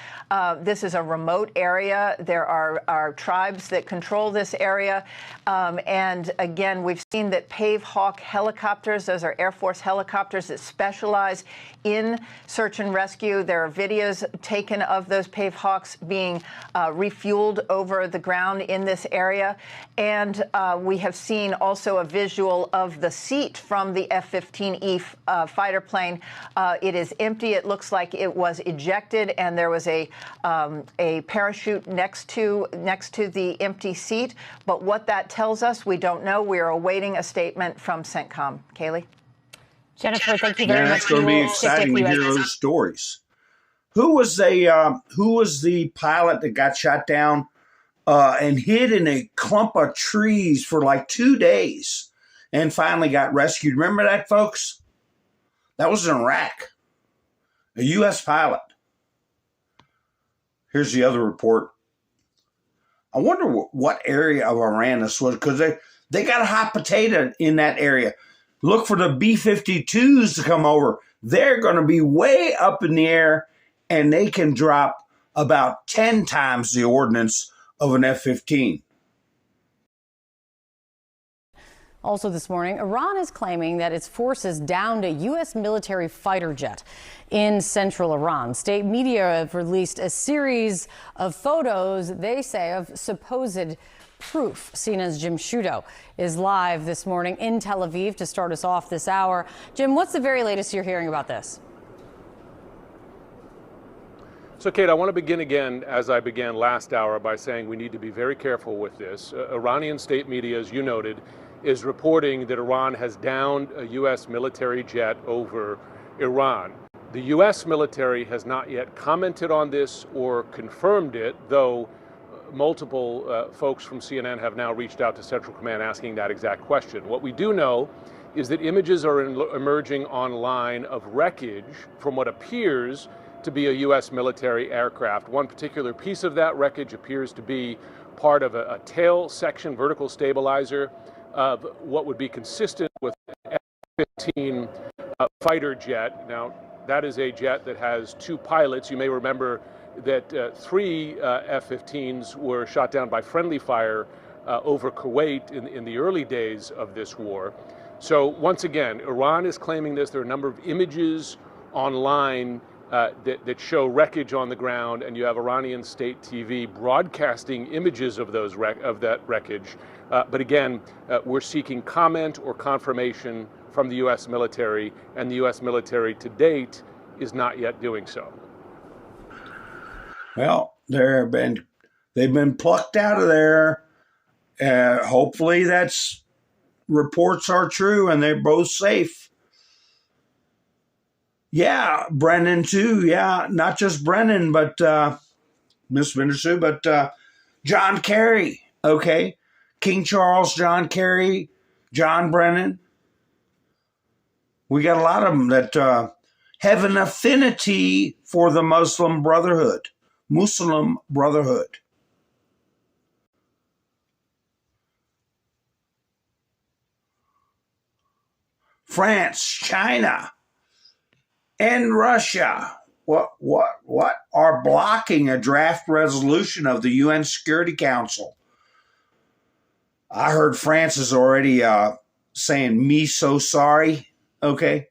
This is a remote area. There are tribes that control this area. And again, we've seen that Pave Hawk helicopters, those are Air Force helicopters that specialize in search and rescue. There are videos taken of those Pave Hawks being refueled over the ground in this area. And we have seen also a visual of the seat from the F-15E fighter plane. It is empty. It looks like it was ejected, and there was a parachute next to the empty seat. But what that tells us, we don't know. We are awaiting a statement from CENTCOM. Kaylee? Jennifer, thank you very much. It's going to be exciting to hear those stories. Who was the pilot that got shot down and hid in a clump of trees for like 2 days and finally got rescued? Remember that, folks? That was in Iraq. A U.S. pilot. Here's the other report. I wonder what area of Iran this was, because they got a hot potato in that area. Look for the B-52s to come over. They're going to be way up in the air, and they can drop about 10 times the ordnance of an F-15. Also this morning, Iran is claiming that its forces downed a U.S. military fighter jet in central Iran. State media have released a series of photos, they say, of supposed proof. CNN's Jim Sciutto is live this morning in Tel Aviv to start us off this hour. Jim, what's the very latest you're hearing about this? So, Kate, I want to begin again, as I began last hour, by saying we need to be very careful with this. Iranian state media, as you noted, is reporting that Iran has downed a U.S. military jet over Iran. The U.S. military has not yet commented on this or confirmed it, though multiple folks from CNN have now reached out to Central Command asking that exact question. What we do know is that images are emerging online of wreckage from what appears to be a U.S. military aircraft. One particular piece of that wreckage appears to be part of a tail section vertical stabilizer of what would be consistent with an F-15 fighter jet. Now, that is a jet that has two pilots. You may remember that three F-15s were shot down by friendly fire over Kuwait in the early days of this war. So once again, Iran is claiming this. There are a number of images online that show wreckage on the ground, and you have Iranian state TV broadcasting images of that wreckage. But again, we're seeking comment or confirmation from the U.S. military, and the U.S. military to date is not yet doing so. Well, they've been plucked out of there. Hopefully that's reports are true and they're both safe. Yeah, Brennan too. Yeah, not just Brennan, but Miss Vindersu, but John Kerry. Okay, King Charles, John Kerry, John Brennan. We got a lot of them that have an affinity for the Muslim Brotherhood. France, China, and Russia are blocking a draft resolution of the UN Security Council. I heard France is already saying "me so sorry," okay,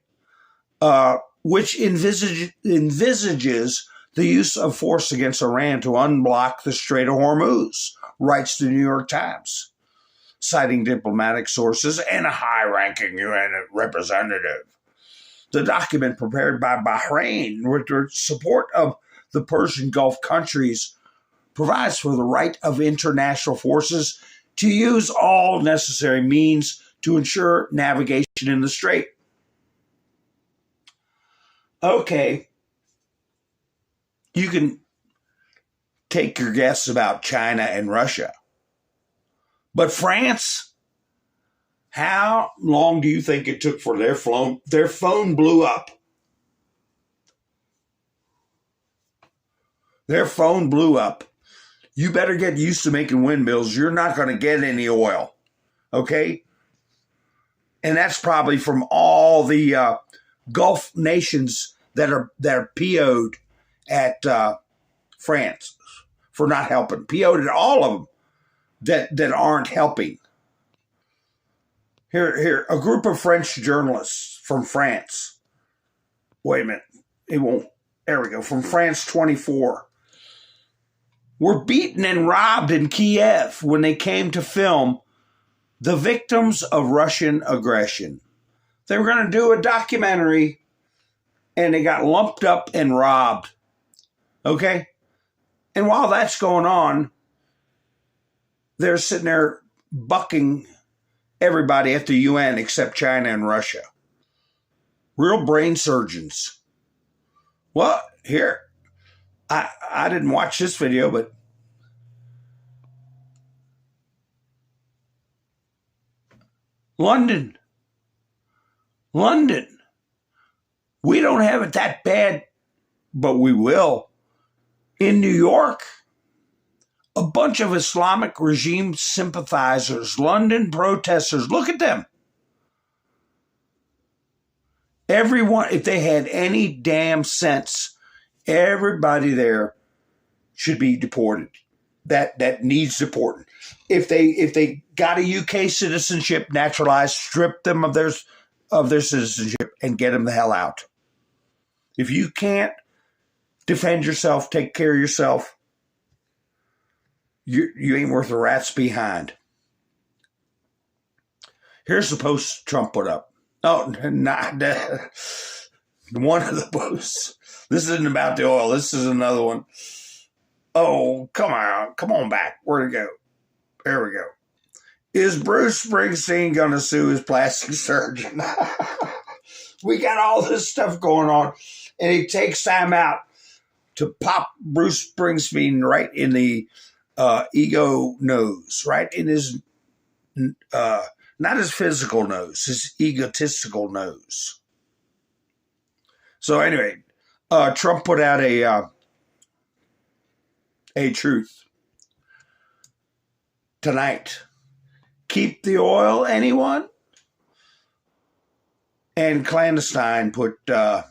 which envisages the use of force against Iran to unblock the Strait of Hormuz, writes the New York Times, citing diplomatic sources and a high-ranking UN representative. The document, prepared by Bahrain with the support of the Persian Gulf countries, provides for the right of international forces to use all necessary means to ensure navigation in the strait. Okay, you can take your guess about China and Russia. But France, how long do you think it took for their phone blew up? Their phone blew up. You better get used to making windmills. You're not going to get any oil, okay? And that's probably from all the Gulf nations that are PO'd at France for not helping. PO'd at all of them that aren't helping. Here, a group of French journalists from France. Wait a minute. It won't. There we go. From France 24. Were beaten and robbed in Kiev when they came to film the victims of Russian aggression. They were going to do a documentary and they got lumped up and robbed. Okay? And while that's going on, they're sitting there bucking everybody at the UN except China and Russia. Real brain surgeons. Well, here, I didn't watch this video, but London. We don't have it that bad, but we will. In New York, a bunch of Islamic regime sympathizers, London protesters, look at them. Everyone, if they had any damn sense, everybody there should be deported. That needs deporting. If they got a UK citizenship naturalized, strip them of their citizenship and get them the hell out. If you can't defend yourself, take care of yourself, you ain't worth a rat's behind. Here's the post Trump put up. Oh, not one of the posts. This isn't about the oil. This is another one. Oh, come on back. Where'd it go? There we go. Is Bruce Springsteen going to sue his plastic surgeon? We got all this stuff going on, and he takes time out to pop Bruce Springsteen right in the ego nose, right in his, not his physical nose, his egotistical nose. So anyway, Trump put out a truth tonight. Keep the oil, anyone? And Clandestine put, I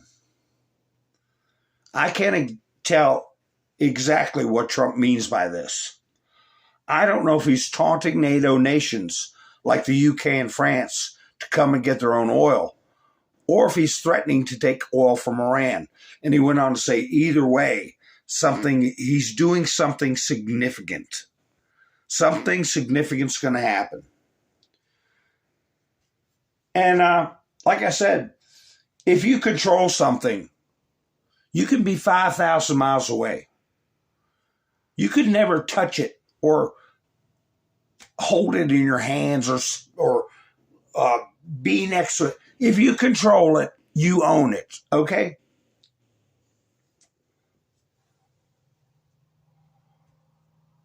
can't tell exactly what Trump means by this. I don't know if he's taunting NATO nations like the UK and France to come and get their own oil, or if he's threatening to take oil from Iran. And he went on to say, either way, he's doing something significant. Something significant's going to happen. And like I said, if you control something, you can be 5,000 miles away. You could never touch it or hold it in your hands or be next to it. If you control it, you own it, okay?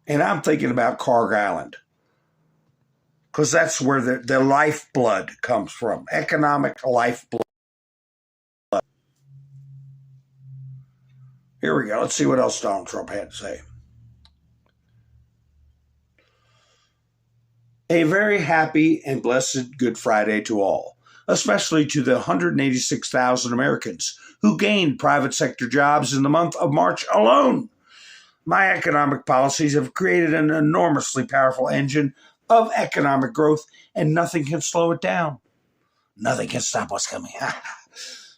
And I'm thinking about Carg Island, because that's where the lifeblood comes from, economic lifeblood. Here we go. Let's see what else Donald Trump had to say. A very happy and blessed Good Friday to all. especially to the 186,000 Americans who gained private sector jobs in the month of March alone. My economic policies have created an enormously powerful engine of economic growth, and nothing can slow it down. Nothing can stop what's coming.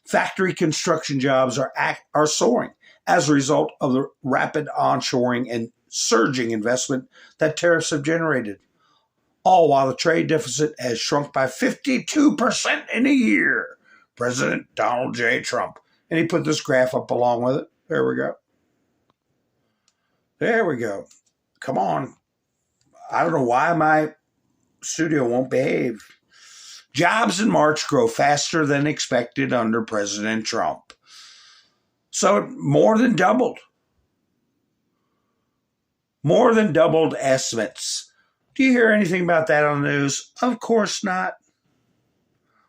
Factory construction jobs are soaring as a result of the rapid onshoring and surging investment that tariffs have generated, all while the trade deficit has shrunk by 52% in a year. President Donald J. Trump. And he put this graph up along with it. There we go. There we go. Come on. I don't know why my studio won't behave. Jobs in March grow faster than expected under President Trump. So it more than doubled. More than doubled estimates. Do you hear anything about that on the news? Of course not.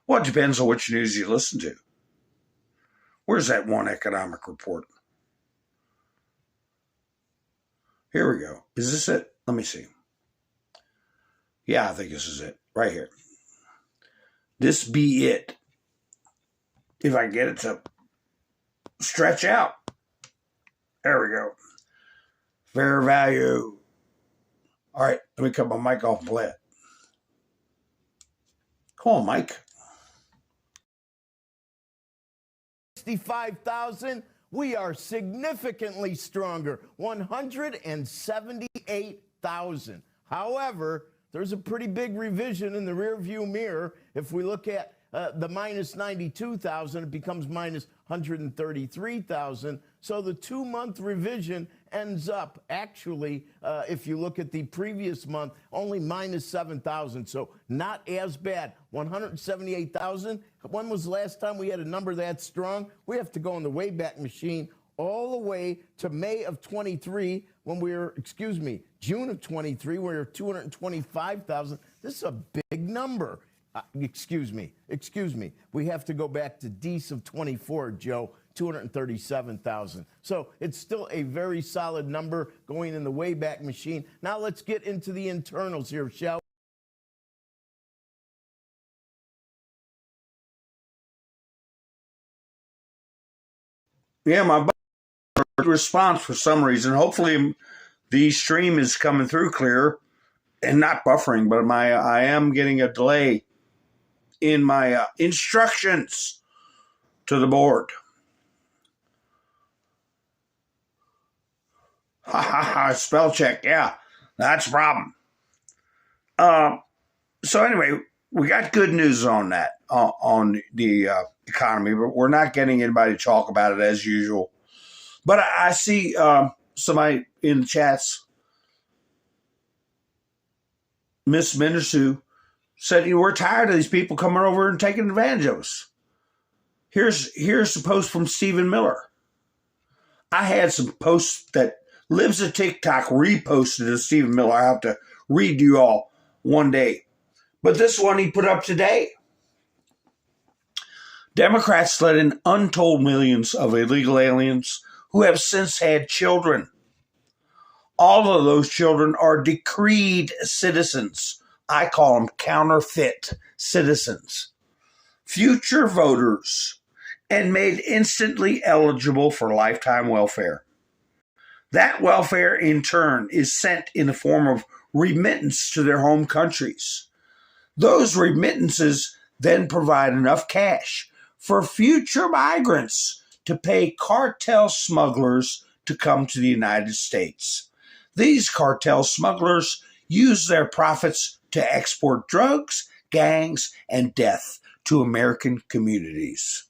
Well, it depends on which news you listen to. Where's that one economic report? Here we go. Is this it? Let me see. Yeah, I think this is it. Right here. This be it. If I get it to stretch out. There we go. Fair value. All right, let me cut my mic off and play it. Come on, Mike. 65,000. We are significantly stronger, 178,000. However, there's a pretty big revision in the rearview mirror. If we look at the minus 92,000, it becomes minus 133,000. So the 2-month revision ends up actually, if you look at the previous month, only minus 7,000. So not as bad. 178,000. When was the last time we had a number that strong? We have to go in the Wayback Machine all the way to May of 23 when we were, June of 23, we were 225,000. This is a big number. Excuse me. We have to go back to Dece of 24, Joe, 237,000. So it's still a very solid number going in the Wayback Machine. Now let's get into the internals here, shall we? Yeah, my response for some reason. Hopefully the stream is coming through clear and not buffering, but I am getting a delay in my instructions to the board. Spell check. Yeah, that's a problem. So anyway, we got good news on that, on the economy, but we're not getting anybody to talk about it as usual. But I see somebody in the chats, Miss Mindersu, said, we're tired of these people coming over and taking advantage of us. Here's the post from Stephen Miller. I had some posts that Lives of TikTok reposted to Stephen Miller. I have to read you all one day. But this one he put up today. Democrats let in untold millions of illegal aliens who have since had children. All of those children are decreed citizens. I call them counterfeit citizens. Future voters, and made instantly eligible for lifetime welfare. That welfare, in turn, is sent in the form of remittance to their home countries. Those remittances then provide enough cash for future migrants to pay cartel smugglers to come to the United States. These cartel smugglers use their profits to export drugs, gangs, and death to American communities.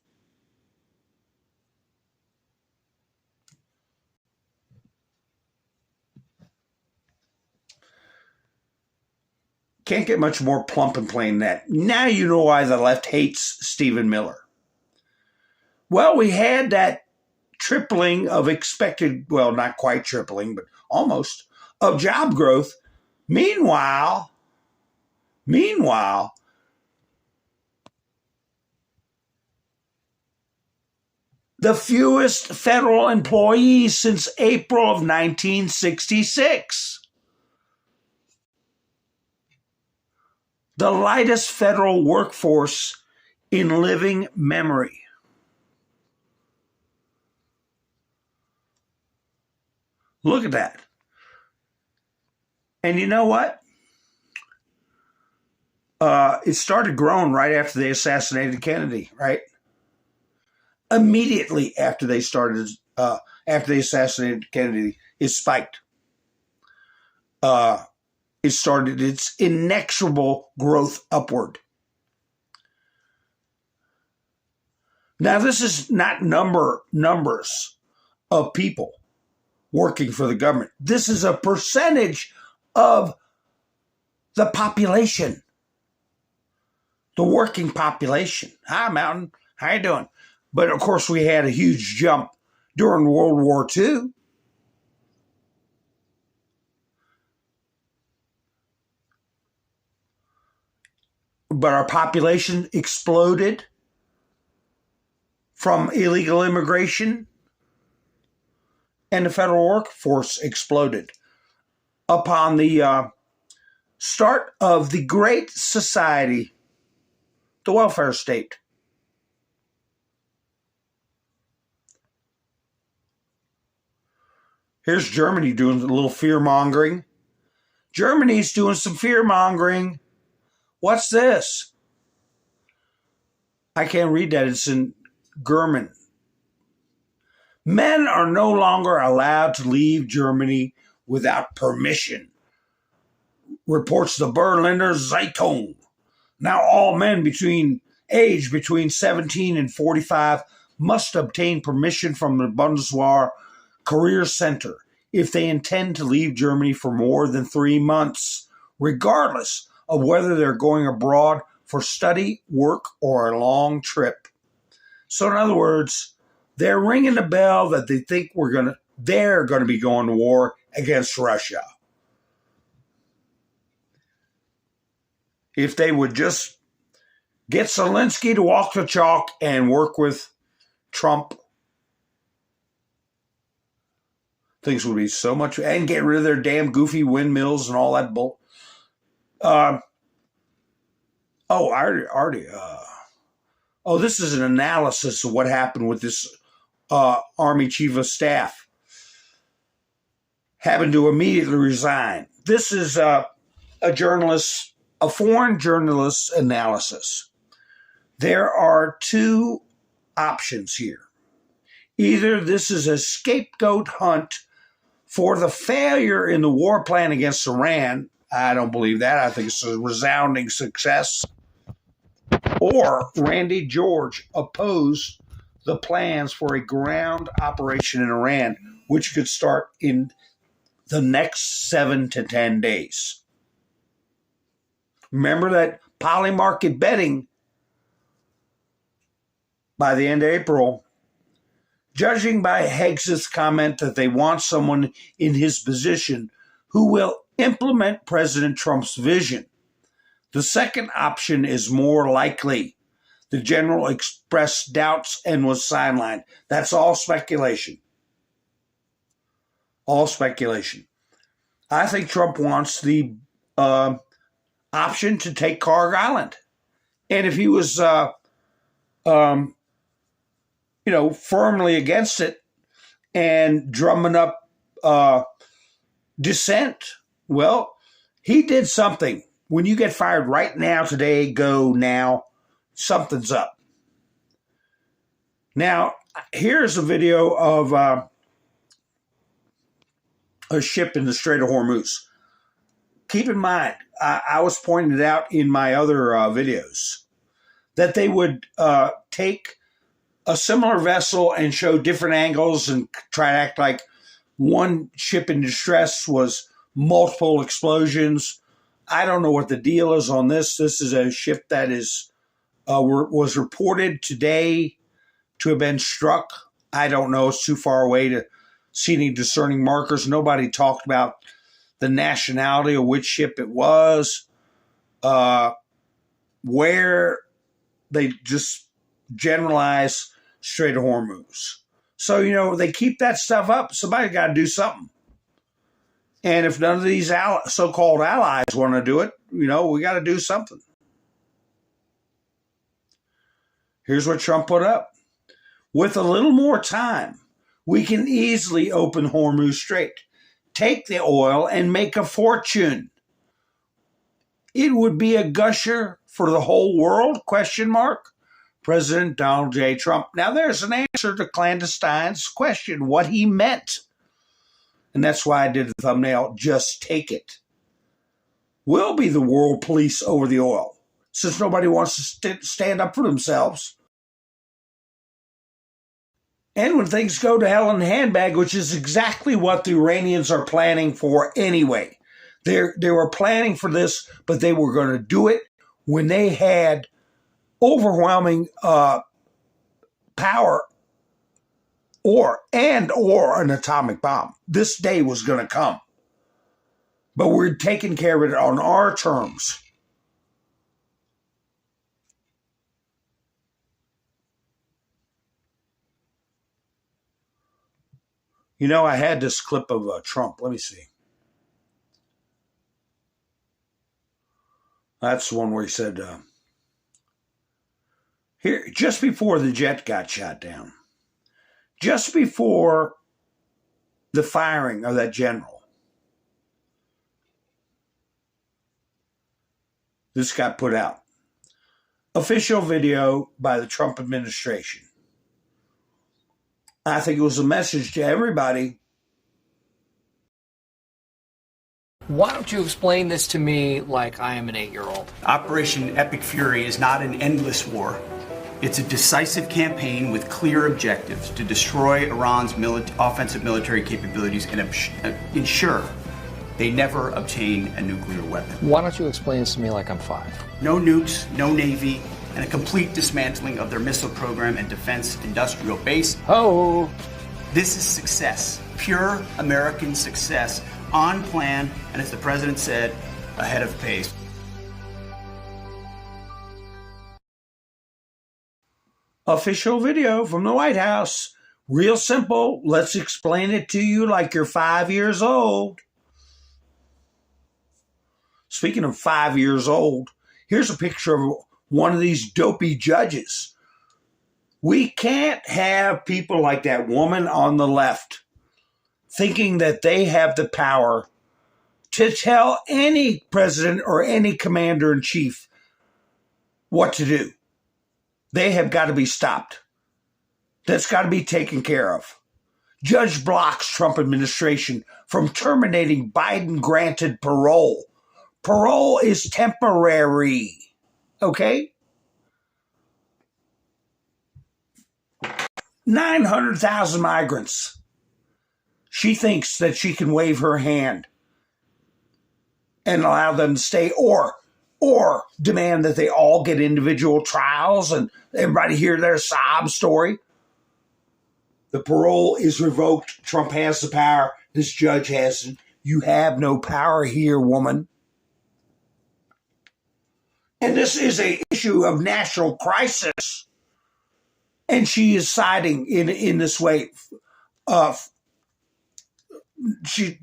Can't get much more plump and plain than that. Now you know why the left hates Stephen Miller. Well, we had that tripling of expected, well, not quite tripling, but almost, of job growth. Meanwhile, the fewest federal employees since April of 1966. The lightest federal workforce in living memory. Look at that. And you know what? It started growing right after they assassinated Kennedy, right? Immediately after they assassinated Kennedy, it spiked. It started its inexorable growth upward. Now, this is not numbers of people working for the government. This is a percentage of the population, the working population. Hi, Mountain. How you doing? But, of course, we had a huge jump during World War II. But our population exploded from illegal immigration, and the federal workforce exploded upon the start of the Great Society, the welfare state. Here's Germany doing a little fear-mongering. Germany's doing some fear-mongering. What's this? I can't read that. It's in German. Men are no longer allowed to leave Germany without permission, reports the Berliner Zeitung. Now all men between 17 and 45 must obtain permission from the Bundeswehr Career Center if they intend to leave Germany for more than 3 months, regardless of whether they're going abroad for study, work, or a long trip. So in other words, they're ringing the bell that they think they're going to be going to war against Russia. If they would just get Zelensky to walk the chalk and work with Trump, things would be so much, and get rid of their damn goofy windmills and all that bull. This is an analysis of what happened with this Army Chief of Staff having to immediately resign. This is a foreign journalist's analysis. There are two options here. Either this is a scapegoat hunt for the failure in the war plan against Iran. I don't believe that. I think it's a resounding success. Or Randy George opposed the plans for a ground operation in Iran, which could start in the next 7 to 10 days. Remember that polymarket betting by the end of April, judging by Hegseth's comment that they want someone in his position who will implement President Trump's vision. The second option is more likely. The general expressed doubts and was sidelined. That's all speculation. All speculation. I think Trump wants the option to take Carg Island. And if he was, firmly against it and drumming up dissent, well, he did something. When you get fired right now, today, go now, something's up. Now, here's a video of a ship in the Strait of Hormuz. Keep in mind, I was pointing it out in my other videos, that they would take a similar vessel and show different angles and try to act like one ship in distress was multiple explosions. I don't know what the deal is on this. This is a ship that was reported today to have been struck. I don't know. It's too far away to see any discerning markers. Nobody talked about the nationality of which ship it was, where they just generalize Strait of Hormuz. So, they keep that stuff up. Somebody got to do something. And if none of these so-called allies want to do it, we got to do something. Here's what Trump put up. With a little more time, we can easily open Hormuz Strait, take the oil, and make a fortune. It would be a gusher for the whole world, ? President Donald J. Trump. Now, there's an answer to Clandestine's question, what he meant. And that's why I did the thumbnail, just take it. We'll be the world police over the oil, since nobody wants to stand up for themselves. And when things go to hell in the handbag, which is exactly what the Iranians are planning for anyway. They were planning for this, but they were going to do it when they had overwhelming power or an atomic bomb. This day was going to come. But we're taking care of it on our terms. You know, I had this clip of Trump. Let me see. That's the one where he said, here, just before the jet got shot down, just before the firing of that general, this got put out. Official video by the Trump administration. I think it was a message to everybody. Why don't you explain this to me like I am an 8-year-old? Operation Epic Fury is not an endless war. It's a decisive campaign with clear objectives to destroy Iran's offensive military capabilities and ensure they never obtain a nuclear weapon. Why don't you explain this to me like I'm 5? No nukes, no Navy, and a complete dismantling of their missile program and defense industrial base. Oh! This is success, pure American success, on plan, and as the president said, ahead of pace. Official video from the White House. Real simple. Let's explain it to you like you're 5 years old. Speaking of 5 years old, here's a picture of one of these dopey judges. We can't have people like that woman on the left thinking that they have the power to tell any president or any commander-in-chief what to do. They have got to be stopped. That's got to be taken care of. Judge blocks Trump administration from terminating Biden-granted parole. Parole is temporary, okay? 900,000 migrants. She thinks that she can wave her hand and allow them to stay or demand that they all get individual trials and everybody hear their sob story. The parole is revoked. Trump has the power. This judge hasn't. You have no power here, woman. And this is an issue of national crisis. And she is siding in this way. She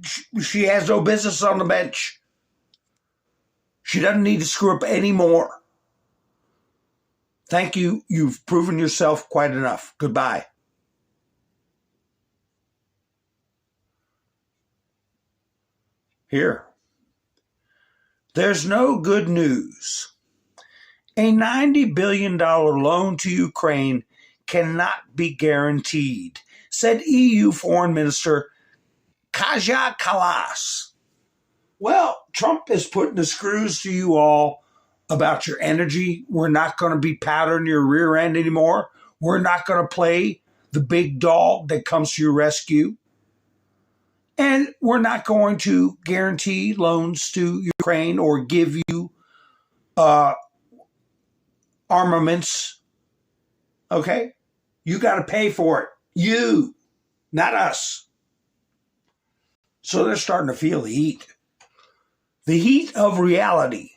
has no business on the bench. She doesn't need to screw up anymore. Thank you. You've proven yourself quite enough. Goodbye. Here. There's no good news. A $90 billion loan to Ukraine cannot be guaranteed, said EU Foreign Minister Kaja Kallas. Well, Trump is putting the screws to you all about your energy. We're not going to be powdering your rear end anymore. We're not going to play the big dog that comes to your rescue. And we're not going to guarantee loans to Ukraine or give you armaments. Okay? You got to pay for it. You, not us. So they're starting to feel the heat. The heat of reality.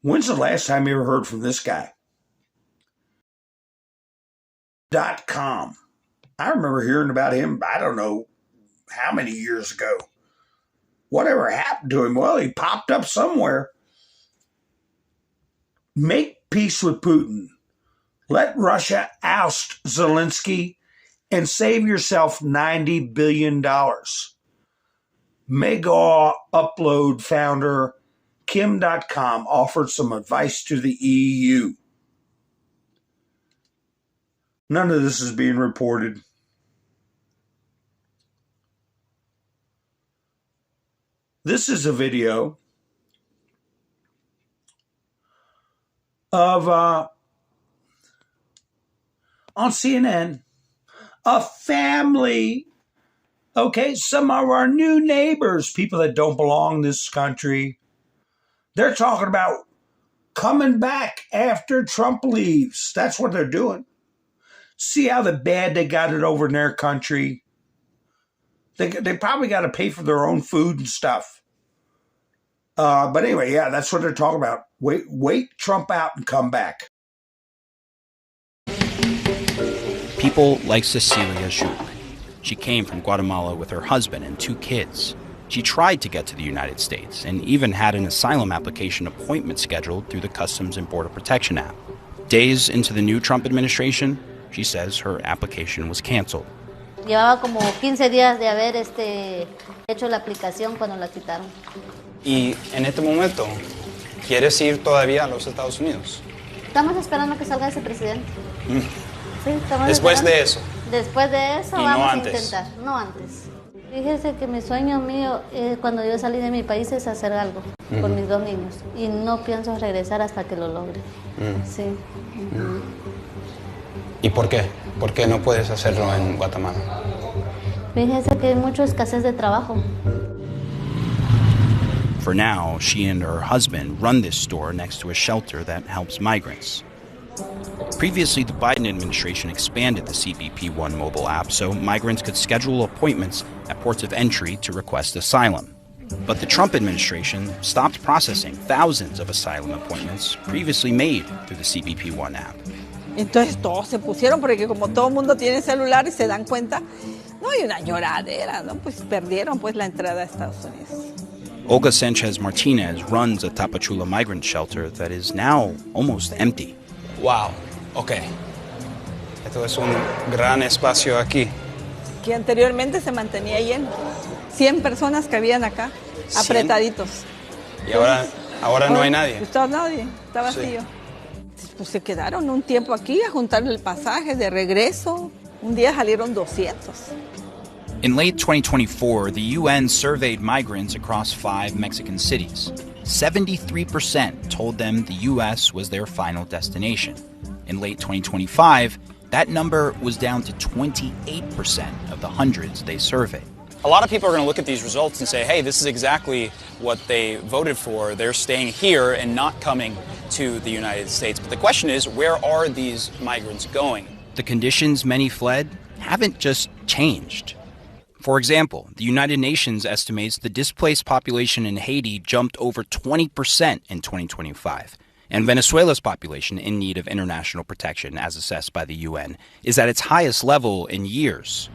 When's the last time you ever heard from this guy? .com. I remember hearing about him, I don't know how many years ago. Whatever happened to him? Well, he popped up somewhere. Make peace with Putin. Let Russia oust Zelensky and save yourself $90 billion. Mega Upload founder Kim.com offered some advice to the EU. None of this is being reported. This is a video of, on CNN, a family, okay, some of our new neighbors, people that don't belong in this country, they're talking about coming back after Trump leaves. That's what they're doing. See how bad they got it over in their country? They probably got to pay for their own food and stuff. But anyway, yeah, that's what they're talking about. Wait Trump out and come back. People like Cecilia Zhuc. She came from Guatemala with her husband and 2 kids. She tried to get to the United States and even had an asylum application appointment scheduled through the Customs and Border Protection app. Days into the new Trump administration, she says her application was canceled. Llevaba como 15 días de haber hecho la aplicación cuando la quitaron. Y en este momento, ¿quieres ir todavía a los Estados Unidos? Estamos esperando que salga ese presidente. Sí, Después de eso. Después de eso y vamos no a antes. intentar, no antes. Fíjese que mi sueño mío cuando yo salí de mi país es hacer algo por mis 2 niños y no pienso regresar hasta que lo logre. Sí. ¿Y por qué? ¿Por qué no puedes hacerlo en Guatemala? Fíjese que hay mucha escasez de trabajo. For now, she and her husband run this store next to a shelter that helps migrants. Previously, the Biden administration expanded the CBP One mobile app so migrants could schedule appointments at ports of entry to request asylum. But the Trump administration stopped processing thousands of asylum appointments previously made through the CBP One app. Entonces todos se pusieron porque como todo el mundo tiene celular y se dan cuenta, no hay una lloradera, ¿no? Pues perdieron pues la entrada a Estados Unidos. Olga Sanchez Martinez runs a Tapachula migrant shelter that is now almost empty. Wow, ok. Esto es un gran espacio aquí. Que anteriormente se mantenía lleno. 100 personas que habían acá, apretaditos. Y ahora no hay nadie. Está nadie, está vacío. Sí. Pues se quedaron un tiempo aquí a juntar el pasaje de regreso. Un día salieron 200. In late 2024, the UN surveyed migrants across 5 Mexican cities. 73% told them the U.S. was their final destination. In late 2025, that number was down to 28% of the hundreds they surveyed. A lot of people are going to look at these results and say, hey, this is exactly what they voted for. They're staying here and not coming to the United States. But the question is, where are these migrants going? The conditions many fled haven't just changed. For example, the United Nations estimates the displaced population in Haiti jumped over 20% in 2025, and Venezuela's population in need of international protection, as assessed by the UN, is at its highest level in years.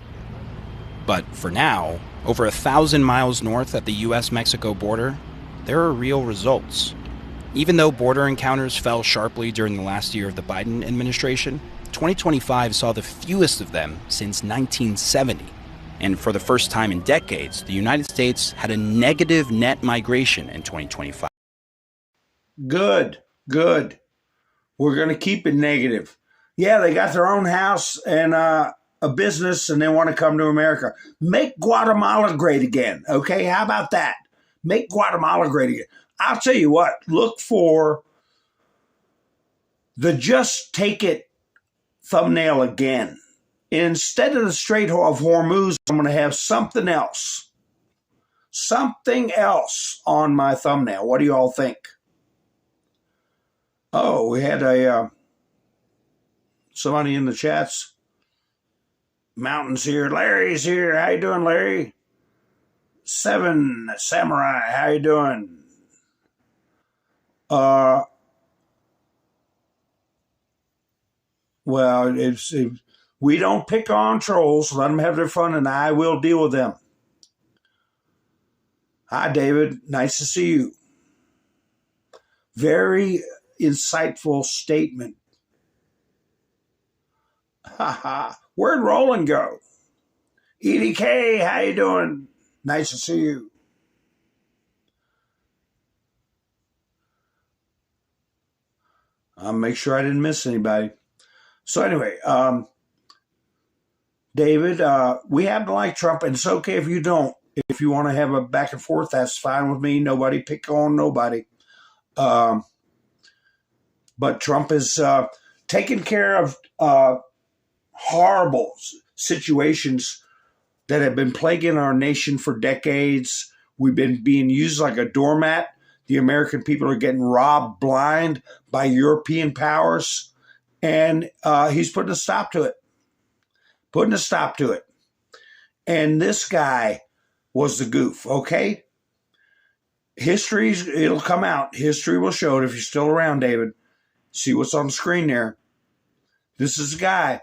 But for now, over 1,000 miles north at the U.S.-Mexico border, there are real results. Even though border encounters fell sharply during the last year of the Biden administration, 2025 saw the fewest of them since 1970. And for the first time in decades, the United States had a negative net migration in 2025. Good. We're going to keep it negative. Yeah, they got their own house and a business and they want to come to America. Make Guatemala great again, okay? How about that? Make Guatemala great again. I'll tell you what, look for the Just Take It thumbnail again. Instead of the Strait of Hormuz, I'm going to have something else on my thumbnail. What do you all think? Oh, we had somebody in the chats. Mountains here. Larry's here. How you doing, Larry? 7 Samurai. How you doing? Well, we don't pick on trolls. Let them have their fun, and I will deal with them. Hi, David. Nice to see you. insightful statement. Where'd Roland go? EDK, how you doing? Nice to see you. I'll make sure I didn't miss anybody. So anyway, David, we happen to like Trump, and it's okay if you don't. If you want to have a back and forth, that's fine with me. Nobody pick on nobody. But Trump is taking care of horrible situations that have been plaguing our nation for decades. We've been being used like a doormat. The American people are getting robbed blind by European powers, and he's putting a stop to it. Putting a stop to it. And this guy was the goof, okay? It'll come out. History will show it if you're still around, David. See what's on the screen there. This is the guy.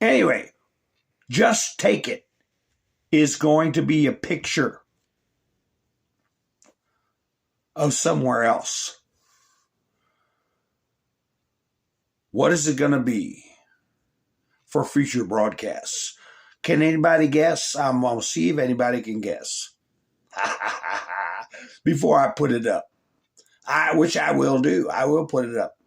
Anyway, Just Take It is going to be a picture of somewhere else. What is it going to be for future broadcasts? Can anybody guess? I'm going to see if anybody can guess before I put it up. Which I will do. I will put it up.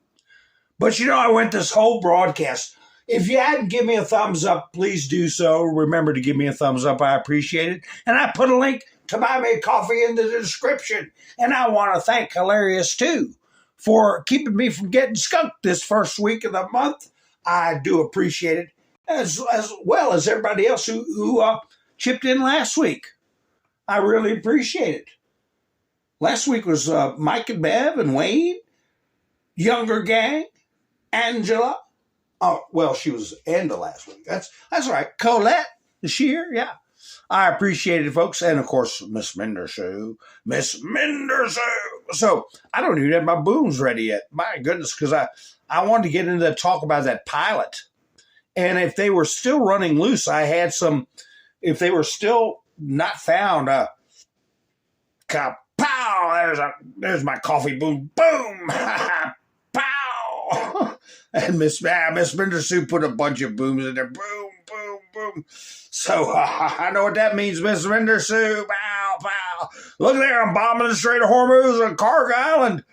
But I went this whole broadcast. If you hadn't given me a thumbs up, please do so. Remember to give me a thumbs up. I appreciate it. And I put a link to buy me a coffee in the description. And I want to thank Hilarious, too, for keeping me from getting skunked this first week of the month. I do appreciate it, as well as everybody else who chipped in last week. I really appreciate it. Last week was Mike and Bev and Wayne, Younger Gang, Angela. Oh, well, she was end of last week. That's right. Colette, is she here? Yeah. I appreciate it, folks. And, of course, Miss Mendershoe. So, I don't even have my booms ready yet. My goodness, because I wanted to get into the talk about that pilot. And if they were still running loose, I had some, if they were still not found, pow, there's my coffee boom, boom, pow. And Miss Mendershoe put a bunch of booms in there, boom, boom, boom. So I know what that means, Miss Mendershoe, pow, pow. Look there, I'm bombing the Strait of Hormuz on Carg Island.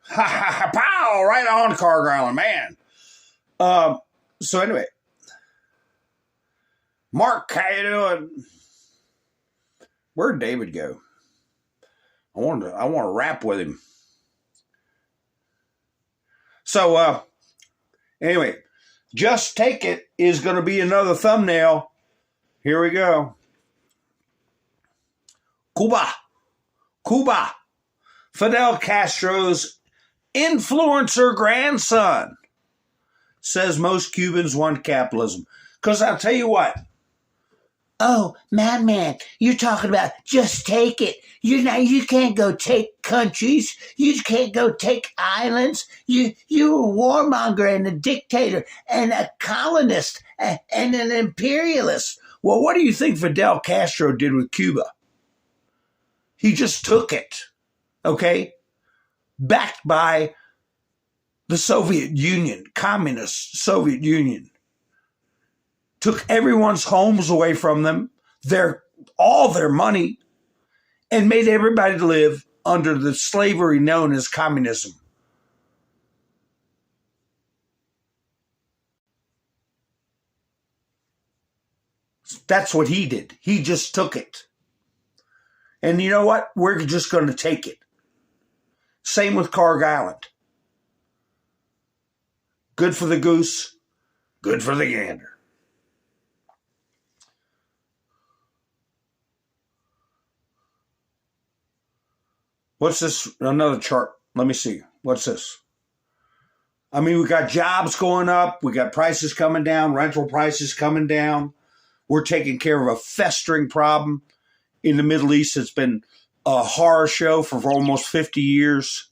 Pow, right on Carg Island, man. So anyway, Mark, how you doing? Where'd David go? I want to rap with him. So anyway, Just Take It is going to be another thumbnail. Here we go. Cuba. Fidel Castro's influencer grandson says most Cubans want capitalism. Because I'll tell you what. Oh, madman, you're talking about just take it. You can't go take countries. You can't go take islands. You're a warmonger and a dictator and a colonist and an imperialist. Well, what do you think Fidel Castro did with Cuba? He just took it, okay? Backed by the Soviet Union, communist Soviet Union. Took everyone's homes away from them, all their money, and made everybody live under the slavery known as communism. That's what he did. He just took it. And you know what? We're just going to take it. Same with Carg Island. Good for the goose, good for the gander. What's this? Another chart. Let me see. What's this? I mean, we got jobs going up. We got prices coming down, rental prices coming down. We're taking care of a festering problem in the Middle East. It's been a horror show for almost 50 years.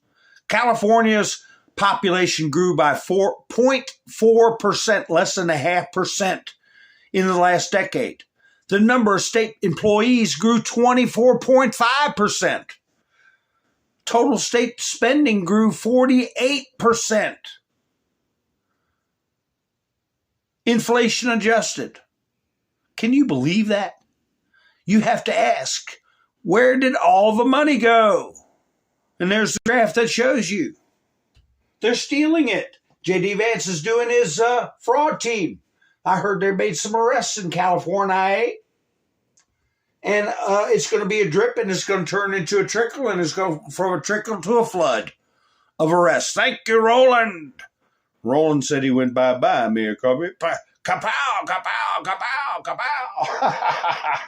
California's population grew by 0.4%, less than 0.5% in the last decade. The number of state employees grew 24.5%. total state spending grew 48%. Inflation adjusted. Can you believe that? You have to ask, where did all the money go? And there's the graph that shows you. They're stealing it. J.D. Vance is doing his fraud team. I heard they made some arrests in California. And it's going to be a drip, and it's going to turn into a trickle, and it's going from a trickle to a flood of arrests. Thank you, Roland. Roland said he went bye-bye, Mia Kobe. Kapow, kapow, kapow, kapow.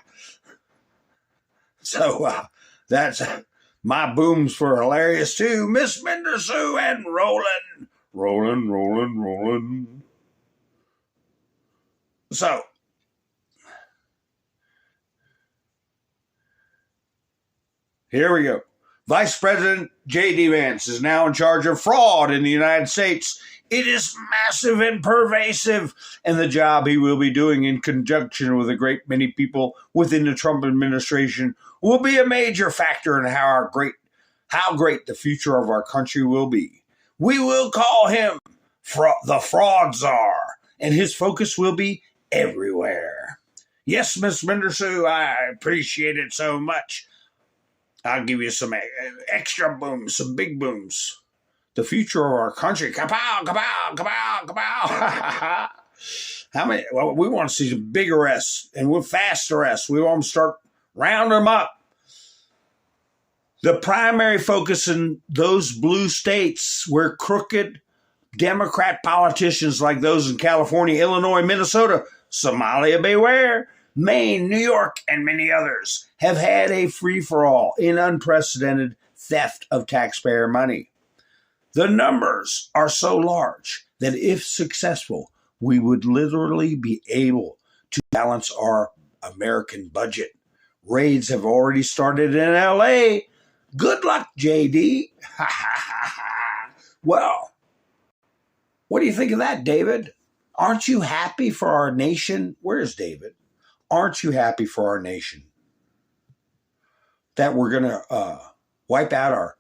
So that's my booms for hilarious too. Miss Minder Sue and Roland. Roland. So, here we go. Vice President J.D. Vance is now in charge of fraud in the United States. It is massive and pervasive, and the job he will be doing in conjunction with a great many people within the Trump administration will be a major factor in how great the future of our country will be. We will call him the fraud czar, and his focus will be everywhere. Yes, Miss Mendersue, I appreciate it so much. I'll give you some extra booms, some big booms. The future of our country. Kapow, kapow, kapow, kapow. How many? Well, we want to see some big arrests and fast arrests. We want to start rounding them up. The primary focus in those blue states where crooked Democrat politicians like those in California, Illinois, Minnesota, Somalia, beware, Maine, New York, and many others have had a free-for-all in unprecedented theft of taxpayer money. The numbers are so large that if successful, we would literally be able to balance our American budget. Raids have already started in L.A. Good luck, J.D. Well, what do you think of that, David? Aren't you happy for our nation? Where's David? Aren't you happy for our nation that we're going to wipe out our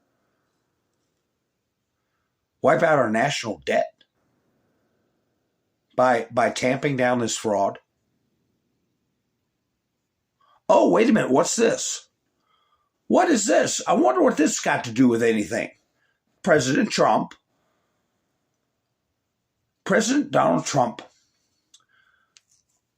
national debt by tamping down this fraud? Oh, wait a minute. What's this? What is this? I wonder what this got to do with anything. President Donald Trump,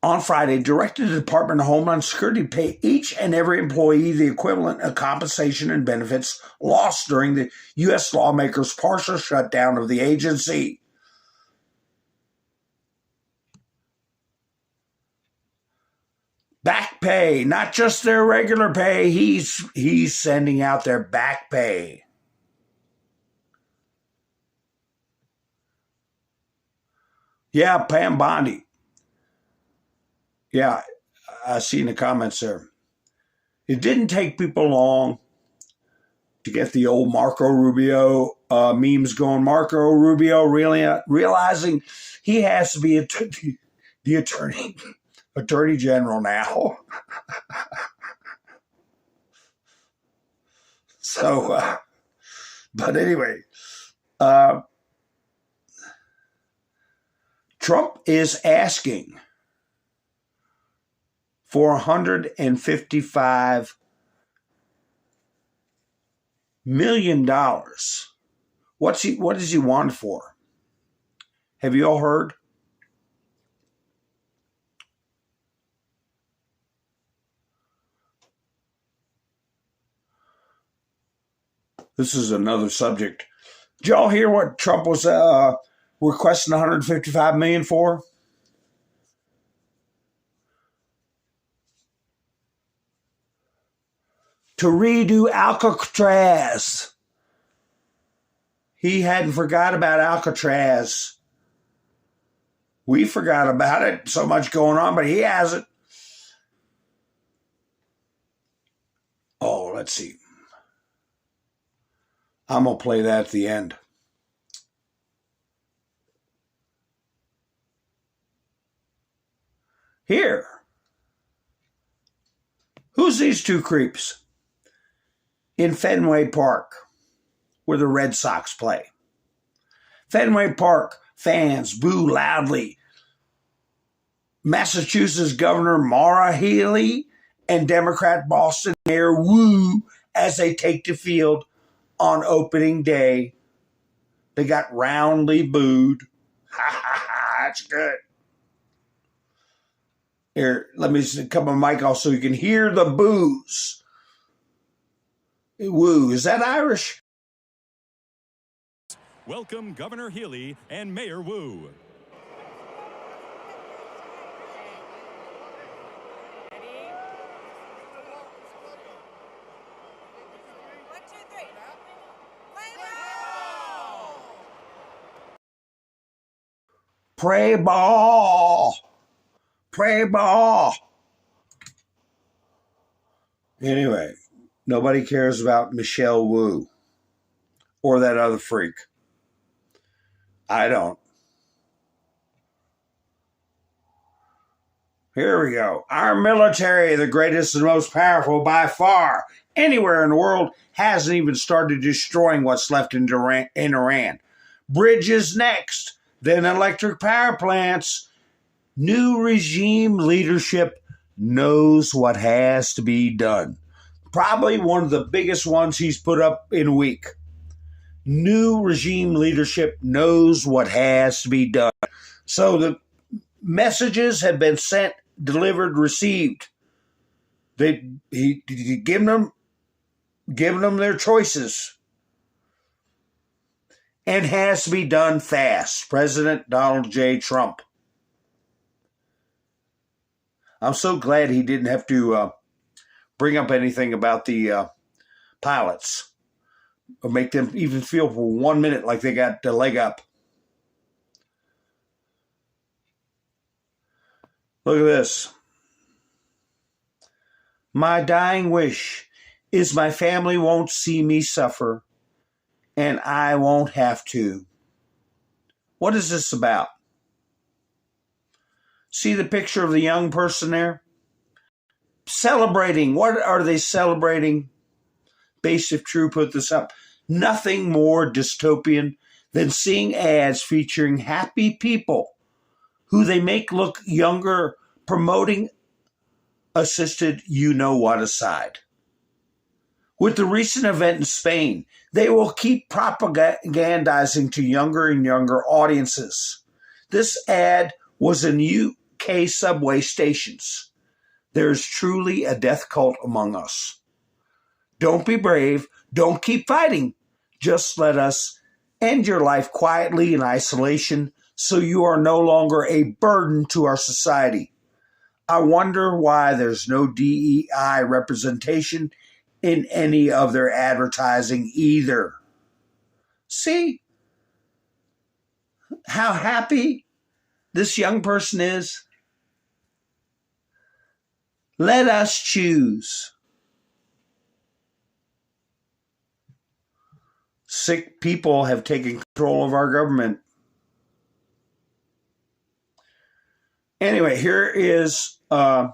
on Friday, directed the Department of Homeland Security to pay each and every employee the equivalent of compensation and benefits lost during the U.S. lawmakers' partial shutdown of the agency. Back pay, not just their regular pay. He's sending out their back pay. Yeah, Pam Bondi. Yeah, I see in the comments there. It didn't take people long to get the old Marco Rubio memes going. Marco Rubio really realizing he has to be the attorney general now. So, but anyway, Trump is asking for $155 million. What does he want it for? Have you all heard? This is another subject. Did y'all hear what Trump was requesting $155 million for? To redo Alcatraz. He hadn't forgot about Alcatraz. We forgot about it. So much going on, but he hasn't. Oh, let's see. I'm going to play that at the end. Here. Who's these two creeps? In Fenway Park. where the Red Sox play. Fenway Park fans boo loudly. Massachusetts Governor Maura Healey and Democrat Boston Mayor woo as they take the field on opening day. They got roundly booed. Ha ha ha, that's good. Here, let me cut my mic off so you can hear the boos. Woo, is that Irish? Welcome Governor Healey and Mayor Wu. Pray ball. Pray ball. Anyway, nobody cares about Michelle Wu or that other freak. I don't. Here we go. Our military, the greatest and most powerful by far anywhere in the world, hasn't even started destroying what's left in Iran. Bridges next, then electric power plants. New regime leadership knows what has to be done. Probably one of the biggest ones he's put up in a week. New regime leadership knows what has to be done. So the messages have been sent, delivered, received. He given them their choices. And has to be done fast. President Donald J. Trump. I'm so glad he didn't have to bring up anything about the pilots or make them even feel for 1 minute like they got the leg up. Look at this. My dying wish is my family won't see me suffer and I won't have to. What is this about? See the picture of the young person there? Celebrating. What are they celebrating? Base if True put this up. Nothing more dystopian than seeing ads featuring happy people who they make look younger, promoting assisted you-know-what aside. With the recent event in Spain, they will keep propagandizing to younger and younger audiences. This ad was in UK subway stations. There is truly a death cult among us. Don't be brave. Don't keep fighting. Just let us end your life quietly in isolation so you are no longer a burden to our society. I wonder why there's no DEI representation in any of their advertising either. See how happy this young person is? Let us choose. Sick people have taken control of our government. Anyway, here is, let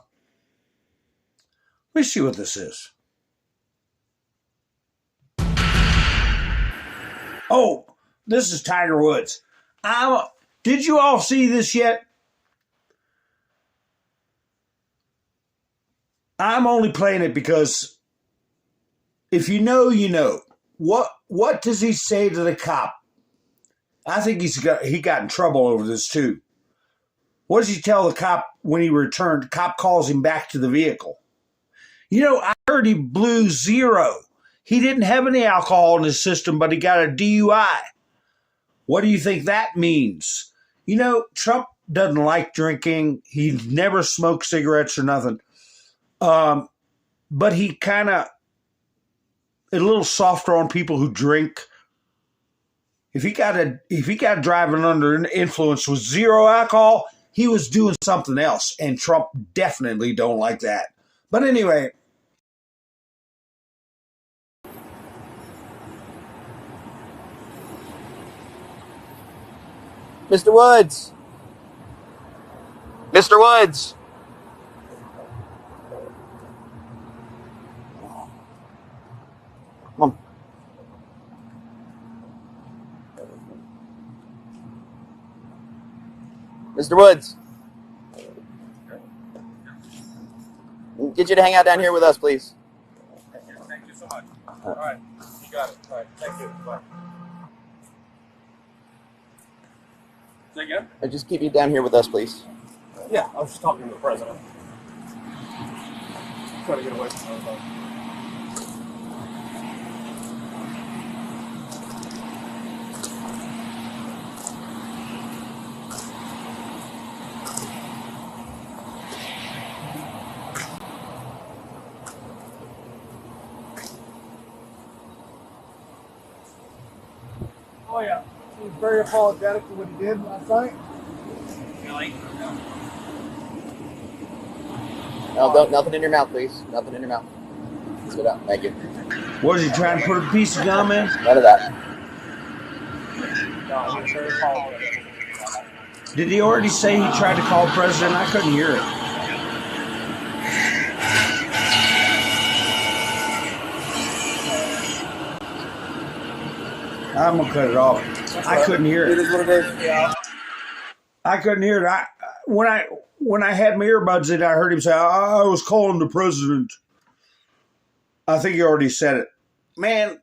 me see what this is. Oh, this is Tiger Woods. Did you all see this yet? I'm only playing it because if you know, you know. What does he say to the cop? I think he got in trouble over this too. What does he tell the cop when he returned? The cop calls him back to the vehicle. You know, I heard he blew zero. He didn't have any alcohol in his system, but he got a DUI. What do you think that means? You know, Trump doesn't like drinking. He never smoked cigarettes or nothing. But he kind of a little softer on people who drink. If he got driving under an influence with zero alcohol, he was doing something else, and Trump definitely don't like that. But anyway, Mr. Woods. Mr. Woods. Come on. Mr. Woods. Get you to hang out down here with us, please. Thank you so much. All right, you got it. All right, thank you. Bye. Say again? Just keep you down here with us, please. Yeah, I was just talking to the president. Trying to get away from everybody. Oh yeah, he was very apologetic for what he did last night. No, nothing in your mouth, please. Nothing in your mouth. Sit down. Thank you. Was he trying to put a piece of gum in? None of that. No, I'm very apologetic. Did he already say he tried to call president? I couldn't hear it. I'm gonna cut it off. I couldn't hear it. It is what it is. Yeah. I couldn't hear it. When I had my earbuds in, I heard him say, "I was calling the president." I think he already said it. Man.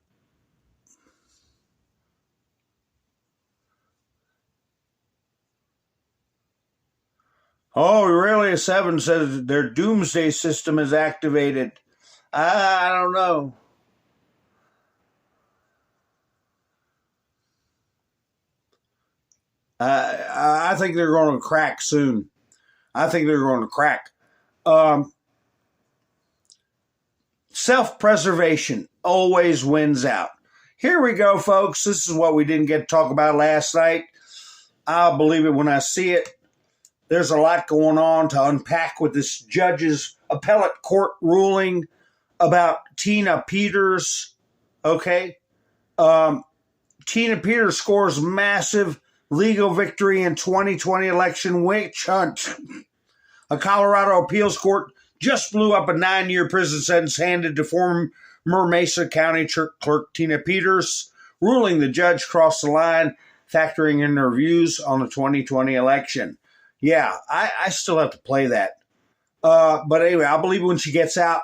Oh, really? 7 says their doomsday system is activated. I don't know. I think they're going to crack soon. I think they're going to crack. Self-preservation always wins out. Here we go, folks. This is what we didn't get to talk about last night. I'll believe it when I see it. There's a lot going on to unpack with this judge's appellate court ruling about Tina Peters. Okay. Tina Peters scores massive legal victory in 2020 election witch hunt. A Colorado appeals court just blew up a 9-year prison sentence handed to former Mesa County clerk Tina Peters, ruling the judge crossed the line, factoring in their views on the 2020 election. Yeah, I still have to play that. But anyway, I believe when she gets out,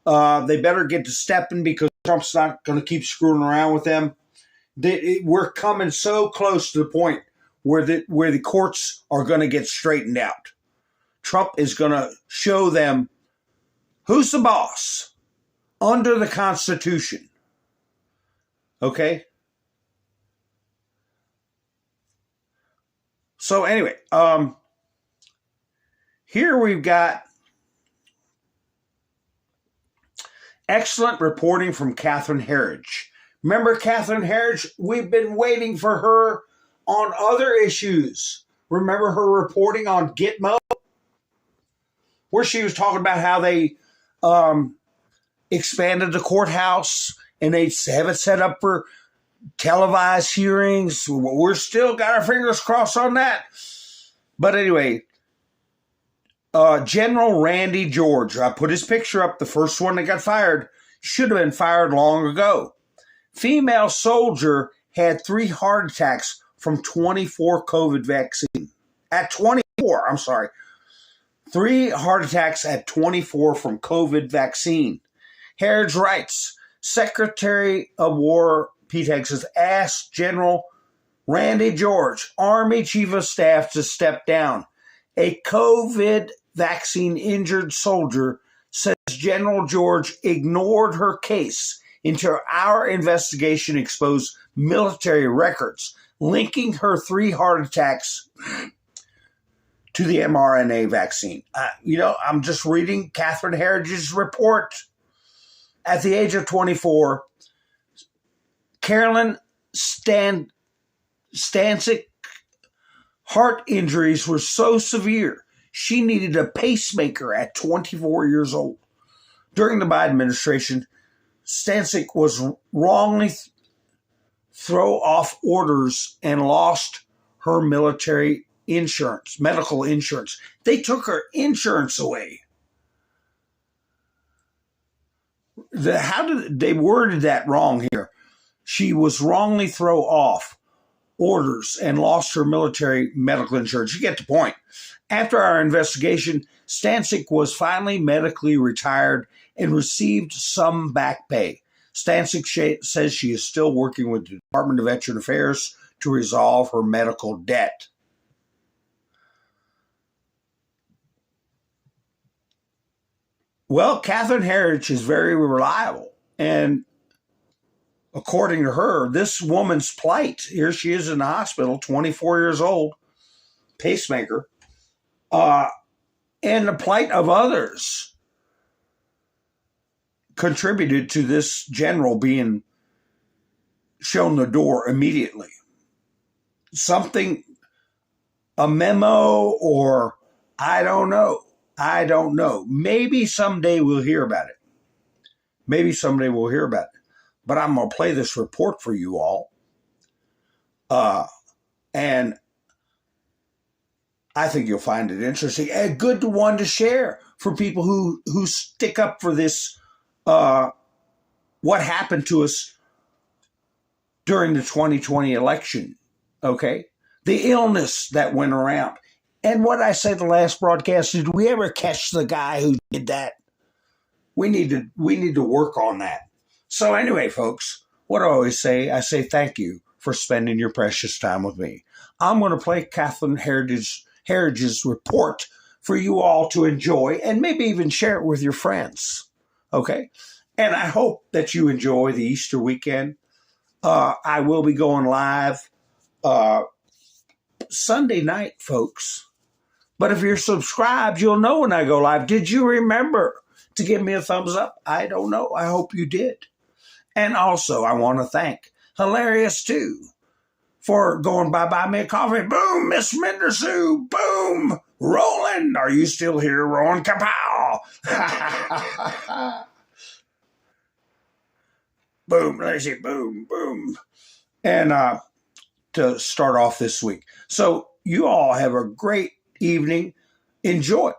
they better get to stepping because Trump's not going to keep screwing around with them. We're coming so close to the point where the courts are going to get straightened out. Trump is going to show them who's the boss under the Constitution. Okay? So anyway, here we've got excellent reporting from Catherine Herridge. Remember Catherine Herridge? We've been waiting for her on other issues. Remember her reporting on Gitmo? Where she was talking about how they expanded the courthouse and they have it set up for televised hearings. We're still got our fingers crossed on that. But anyway, General Randy George, I put his picture up, the first one that got fired, should have been fired long ago. Female soldier had 3 heart attacks from 24 COVID vaccine. At 24, I'm sorry. 3 heart attacks at 24 from COVID vaccine. Herridge writes, Secretary of War Pete Hegseth asked General Randy George, Army Chief of Staff, to step down. A COVID vaccine injured soldier says General George ignored her case until our investigation exposed military records linking her 3 heart attacks to the mRNA vaccine. I'm just reading Catherine Herridge's report. At the age of 24, Carolyn Stancic heart injuries were so severe, she needed a pacemaker at 24 years old. During the Biden administration, Stancic was wrongly throw off orders and lost her military insurance, medical insurance. They took her insurance away. How did they worded that wrong here? She was wrongly throw off orders and lost her military medical insurance. You get the point. After our investigation, Stancic was finally medically retired and received some back pay. Stancic says she is still working with the Department of Veteran Affairs to resolve her medical debt. Well, Catherine Herridge is very reliable. And according to her, this woman's plight, here she is in the hospital, 24 years old, pacemaker, and the plight of others contributed to this general being shown the door immediately. Something, a memo, or I don't know. Maybe someday we'll hear about it. But I'm going to play this report for you all. And I think you'll find it interesting. A good one to share for people who stick up for this, what happened to us during the 2020 election, okay? The illness that went around. And what I said the last broadcast, did we ever catch the guy who did that? We need to work on that. So anyway, folks, what I always say, I say thank you for spending your precious time with me. I'm going to play Catherine Herridge's report for you all to enjoy and maybe even share it with your friends, okay? And I hope that you enjoy the Easter weekend. I will be going live Sunday night, folks. But if you're subscribed, you'll know when I go live. Did you remember to give me a thumbs up? I don't know. I hope you did. And also, I want to thank Hilarious, too, for going buy me a coffee. Boom, Miss Mendersue. Boom. Roland, are you still here, Roland? Kapow. Boom, let's see. Boom, boom. And to start off this week. So you all have a great evening. Enjoy.